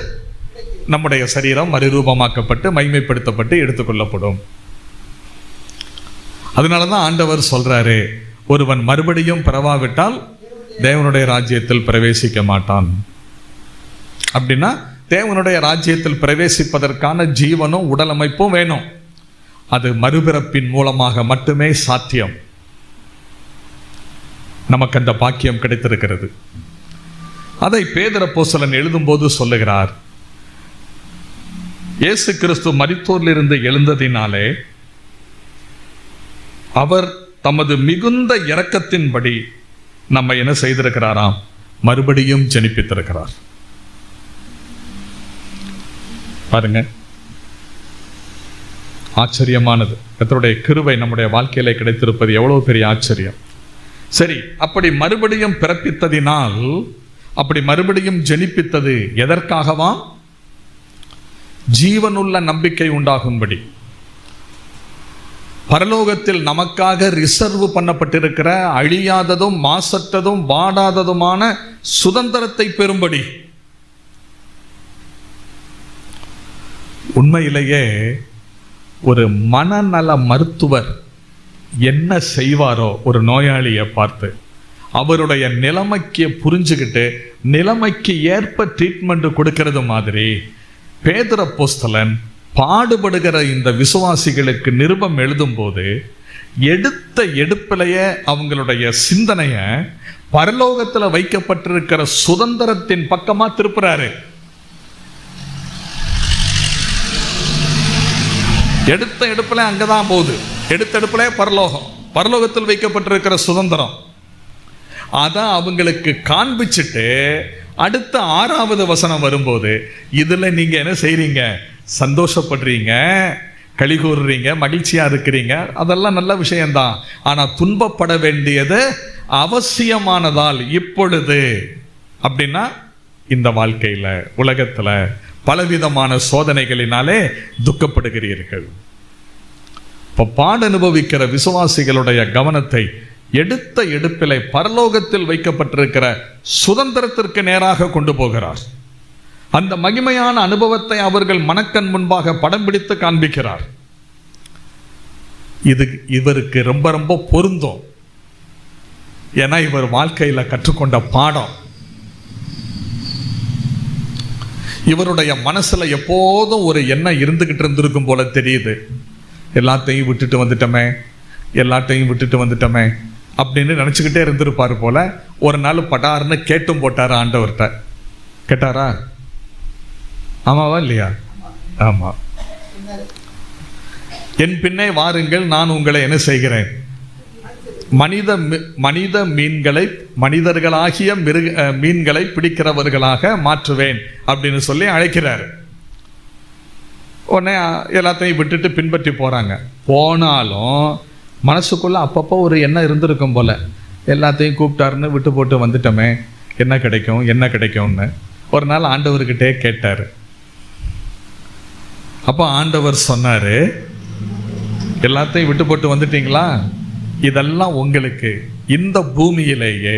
நம்முடைய சரீரம் மறுரூபமாக்கப்பட்டு மகிமைப்படுத்தப்பட்டு எடுத்துக்கொள்ளப்படும். அதனாலதான் ஆண்டவர் சொல்றாரு, ஒருவன் மறுபடியும் பிறவாவிட்டால் தேவனுடைய ராஜ்யத்தில் பிரவேசிக்க மாட்டான். அப்படின்னா தேவனுடைய ராஜ்யத்தில் பிரவேசிப்பதற்கான ஜீவனும் உடலமைப்பும் வேணும். அது மறுபிறப்பின் மூலமாக மட்டுமே சாத்தியம். நமக்கு அந்த பாக்கியம் கிடைத்திருக்கிறது. அதை பேதுரு அப்போஸ்தலன் எழுதும்போது சொல்லுகிறார், இயேசு கிறிஸ்து மரித்தோரிலிருந்து எழுந்ததினாலே அவர் தமது மிகுந்த இரக்கத்தின்படி நம்ம என்ன செய்திருக்கிறாராம்? மறுபடியும் ஜெனிப்பித்திருக்கிறார். பாருங்க, ஆச்சரியமானது. கர்த்தருடைய கிருபை நம்முடைய வாழ்க்கையில கிடைத்திருப்பது எவ்வளவு பெரிய ஆச்சரியம். சரி, அப்படி மறுபடியும் பிறப்பித்ததினால், அப்படி மறுபடியும் ஜெனிப்பித்தது எதற்காகவா? ஜீவனுள்ள நம்பிக்கை உண்டாகும்படி, பரலோகத்தில் நமக்காக ரிசர்வ் பண்ணப்பட்டிருக்கிற அழியாததும் மாசற்றதும் வாடாததுமான சுதந்திரத்தை பெறும்படி. உண்மையிலேயே ஒரு மனநல மருத்துவர் என்ன செய்வாரோ ஒரு நோயாளியை பார்த்து, அவருடைய நிலைமைக்கு புரிஞ்சுக்கிட்டு நிலைமைக்கு ஏற்ப ட்ரீட்மெண்ட் கொடுக்கிறது மாதிரி பேதுரு அப்போஸ்தலன் பாடுபடுகிற இந்த விசுவாசிகளுக்கு நிருபம் எழுதும் போது எடுத்த எடுப்பிலேயே அவங்களுடைய சிந்தனைய பரலோகத்தில் வைக்கப்பட்டிருக்கிற சுதந்திரத்தின் பக்கமா திருப்புறாரு. எடுத்த எடுப்புல அங்கதான் போகுது. எடுத்த எடுப்புல பரலோகம், பரலோகத்தில் வைக்கப்பட்டிருக்கிற சுதந்திரம். அதான் அவங்களுக்கு காண்பிச்சுட்டு அடுத்த 6வது வசனம் வரும்போது, இதுல நீங்க என்ன செய்றீங்க? சந்தோஷப்படுறீங்க, களி கூறுறீங்க, மகிழ்ச்சியா இருக்கிறீங்க, அதெல்லாம் நல்ல விஷயம்தான். ஆனா துன்பப்பட வேண்டியது அவசியமானதால் இப்பொழுது, அப்படின்னா இந்த வாழ்க்கையில உலகத்துல பலவிதமான சோதனைகளினாலே துக்கப்படுகிறீர்கள். இப்ப பாட அனுபவிக்கிற விசுவாசிகளுடைய கவனத்தை எடுத்த எடுப்பிலை பரலோகத்தில் வைக்கப்பட்டிருக்கிற சுதந்திரத்திற்கு நேராக கொண்டு போகிறார். அந்த மகிமையான அனுபவத்தை அவர்கள் மனக்கண் முன்பாக படம் பிடித்து காண்பிக்கிறார். இது இவருக்கு ரொம்ப ரொம்ப பொருந்தும். ஏன்னா இவர் வாழ்க்கையில கற்றுக்கொண்ட பாடம். இவருடைய மனசுல எப்போதும் ஒரு எண்ணம் இருந்துகிட்டு இருந்திருக்கும் போல தெரியுது. எல்லாத்தையும் விட்டுட்டு வந்துட்டோமே, எல்லாத்தையும் விட்டுட்டு வந்துட்டோமே அப்படின்னு நினைச்சுக்கிட்டே இருந்திருப்பாரு போல. ஒரு நாள் பட்டாருன்னு கேட்டும் போட்டாரு ஆண்டவர்கிட்ட. கேட்டாரா? ஆமாவா இல்லையா? ஆமா. என் பின்னே வாருங்கள், நான் உங்களை என்ன செய்கிறேன்? மனித மீன்களை, மனிதர்களாகிய மீன்களை பிடிக்கிறவர்களாக மாற்றுவேன் அப்படின்னு சொல்லி அழைக்கிறார். உடனே எல்லாத்தையும் விட்டுட்டு பின்பற்றி போறாங்க. போனாலும் மனசுக்குள்ள அப்பப்போ ஒரு எண்ணம் இருந்திருக்கும் போல, எல்லாத்தையும் கூப்பிட்டாருன்னு விட்டு போட்டு வந்துட்டோமே, என்ன கிடைக்கும் என்ன கிடைக்கும்னு. ஒரு நாள் ஆண்டவர்கிட்டே கேட்டாரு. அப்போ ஆண்டவர் சொன்னாரு, எல்லாத்தையும் விட்டு போட்டு வந்துட்டீங்களா? இதெல்லாம் உங்களுக்கு இந்த பூமியிலேயே,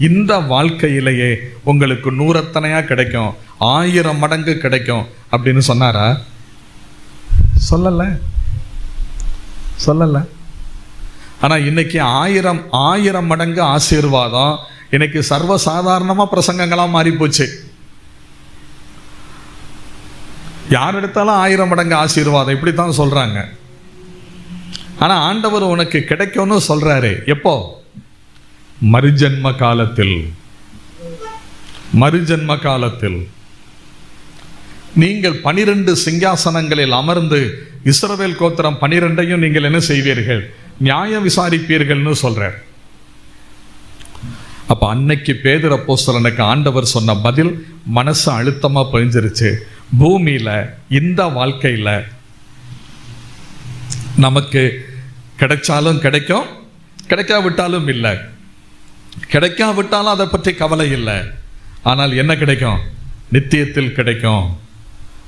இந்த வாழ்க்கையிலேயே உங்களுக்கு 100 கிடைக்கும், 1000 மடங்கு கிடைக்கும் அப்படின்னு சொன்னாரா? சொல்லல. ஆனா இன்னைக்கு 1000 மடங்கு ஆசீர்வாதம் இன்னைக்கு சர்வசாதாரணமா பிரசங்கங்களா மாறி போச்சு. யார் எடுத்தாலும் 1000 மடங்கு ஆசீர்வாதம் இப்படித்தான் சொல்றாங்க. ஆனா ஆண்டவர் உனக்கு கிடைக்கும்னு சொல்றாரு. எப்போ? மறுஜன்ம காலத்தில் நீங்கள் 12 சிங்காசனங்களில் அமர்ந்து இஸ்ரவேல் கோத்திரம் 12ஐயும் நீங்கள் என்ன செய்வீர்கள்? நியாயம் விசாரிப்பீர்கள்னு சொல்றார். அப்ப அன்னைக்கு பேதுரு அப்போஸ்தலனுக்கு ஆண்டவர் சொன்ன பதில் மனசு அழுத்தமா பதிஞ்சிருச்சு. பூமியில இந்த வாழ்க்கையில நமக்கு கிடைச்சாலும் கிடைக்கும், கிடைக்காவிட்டாலும் இல்லை. கிடைக்காவிட்டாலும் அதை பற்றி கவலை இல்லை. ஆனால் என்ன கிடைக்கும்? நித்தியத்தில் கிடைக்கும்,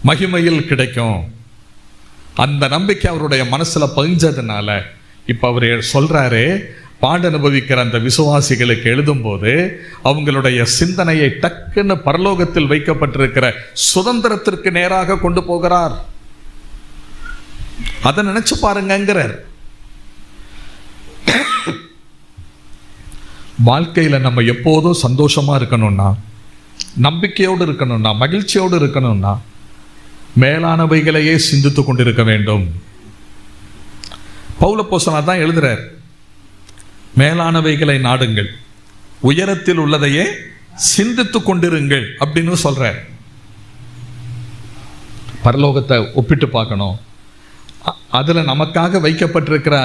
மகிமையில் கிடைக்கும். அந்த நம்பிக்கை அவருடைய மனசுல பதிஞ்சதுனால இப்ப அவர் சொல்றாரு, பாட அனுபவிக்கிற அந்த விசுவாசிகளுக்கு எழுதும் போது அவங்களுடைய சிந்தனையை டக்குன்னு பரலோகத்தில் வைக்கப்பட்டிருக்கிற சுதந்திரத்திற்கு நேராக கொண்டு போகிறார். அதை நினைச்சு பாருங்கிறார். வாழ்க்கையில நம்ம எப்போதும் சந்தோஷமா இருக்கணும்னா, நம்பிக்கையோடு இருக்கணும்னா, மகிழ்ச்சியோடு இருக்கணும்னா மேலானவைகளையே சிந்தித்து கொண்டிருக்க வேண்டும். பவுல் அப்போஸ்தலன் தான் எழுதுறார், மேலானவைகளை நாடுங்கள், உயரத்தில் உள்ளதையே சிந்தித்து கொண்டிருங்கள் அப்படின்னு சொல்றார். பரலோகத்தை ஒப்பிட்டு பார்க்கணும். அதுல நமக்காக வைக்கப்பட்டிருக்கிற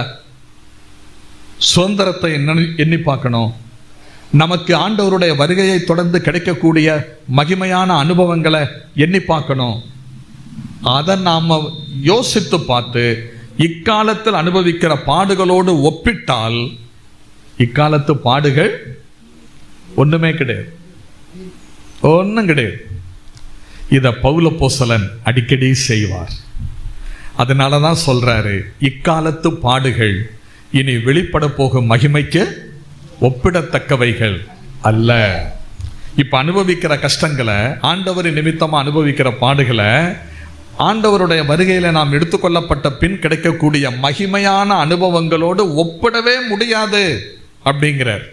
சுதந்திரத்தை எண்ணி பார்க்கணும். நமக்கு ஆண்டவருடைய வருகையை தொடர்ந்து கிடைக்கக்கூடிய மகிமையான அனுபவங்களை எண்ணி பார்க்கணும். அதை நாம யோசித்து பார்த்து இக்காலத்தில் அனுபவிக்கிற பாடுகளோடு ஒப்பிட்டால் இக்காலத்து பாடுகள் ஒண்ணுமே கிடையாது, ஒன்றும் கிடையாது. இதை பவுல் அப்போஸ்தலன் அடிக்கடி செய்வார். அதனாலதான் சொல்றாரு, இக்காலத்து பாடுகள் இனி வெளிப்பட போகும் மகிமைக்கு ஒப்பிடத்தக்கவைகள் அல்ல. இப்ப அனுபவிக்கிற கஷ்டங்களை, ஆண்டவரின் நிமித்தமா அனுபவிக்கிற பாடுகளை ஆண்டவருடைய வருகையில நாம் எடுத்துக்கொள்ளப்பட்ட பின் கிடைக்கக்கூடிய மகிமையான அனுபவங்களோடு ஒப்பிடவே முடியாது அப்படிங்கிறார்.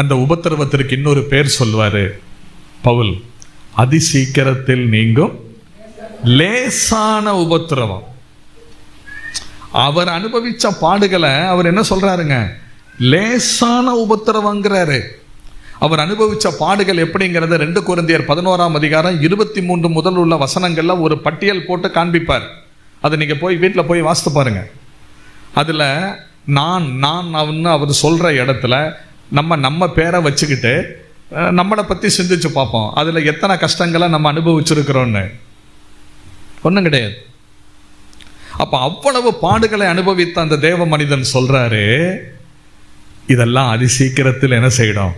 அந்த உபத்திரவத்திற்கு இன்னொரு பேர் சொல்வாரு பவுல், அதிசீக்கிரத்தில் நீங்கும் லேசான உபத்திரவம். அவர் அனுபவிச்ச பாடுகளை அவர் என்ன சொல்றாருங்க? லேசான உபத்திரவங்கிறாரு. அவர் அனுபவிச்ச பாடுகள் எப்படிங்கிறத 2 கொரிந்தியர் 11:23 முதல் உள்ள வசனங்கள்ல ஒரு பட்டியல் போட்டு காண்பிப்பார். அதை நீங்க போய் வீட்டில் போய் வாசித்து பாருங்க. அதுல நான் அவர் சொல்ற இடத்துல நம்ம பேரை வச்சுக்கிட்டு நம்மளை பத்தி சிந்திச்சு பார்ப்போம். அதுல எத்தனை கஷ்டங்களை நம்ம அனுபவிச்சிருக்கிறோன்னு. ஒன்றும் கிடையாது. அப்ப அவ்வளவு பாடுகளை அனுபவித்த அந்த தேவ மனிதன் சொல்றாரு, இதெல்லாம் அதி சீக்கிரத்தில் என்ன செய்யணும்,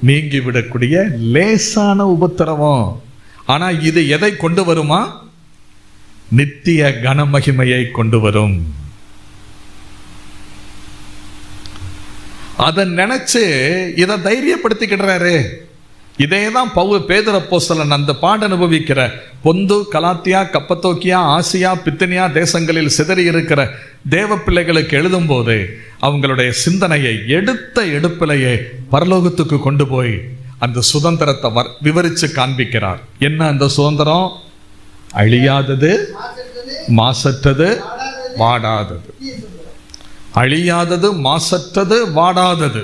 நீங்கி விடக்கூடிய லேசான உபத்திரவம். ஆனா இது எதை கொண்டு வருமா? நித்திய கனமகிமையை கொண்டு வரும். அதை நினைச்சு இதை தைரியப்படுத்திக்கிடுறாரு. இதேதான் பேதுரு அப்போஸ்தலன் அந்த பாட அனுபவிக்கிற பொந்து, கலாத்தியா, கப்பத்தோக்கியா, ஆசியா, பித்தனியா தேசங்களில் சிதறி இருக்கிற தேவ பிள்ளைகளுக்கு எழுதும் போது அவங்களுடைய சிந்தனையை எடுப்பிலேயே பரலோகத்துக்கு கொண்டு போய் அந்த சுதந்திரத்தை விவரிச்சு காண்பிக்கிறார். என்ன அந்த சுதந்திரம்? அழியாதது, மாசற்றது, வாடாதது. அழியாதது, மாசற்றது, வாடாதது.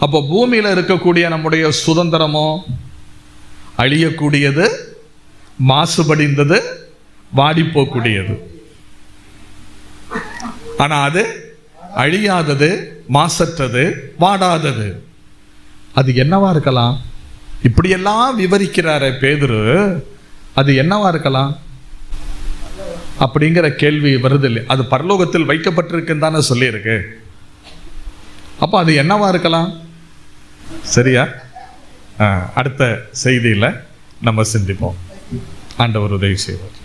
அப்போ பூமியில இருக்கக்கூடிய நம்முடைய சுதந்திரமோ அழியக்கூடியது, மாசுபடிந்தது, வாடி போகக்கூடியது. ஆனா அது அழியாதது, மாசற்றது, வாடாதது. அது என்னவா இருக்கலாம்? இப்படியெல்லாம் விவரிக்கிறாரே பேதுரு, அது என்னவா இருக்கலாம் அப்படிங்கிற கேள்வி வருது இல்லை? அது பரலோகத்தில் வைக்கப்பட்டிருக்குன்னு தானே சொல்லியிருக்கு. அப்ப அது என்னவா இருக்கலாம்? சரியா? அடுத்த செய்தியில நம்ம சிந்திப்போம். ஆண்டவர் உதவி செய்வார்.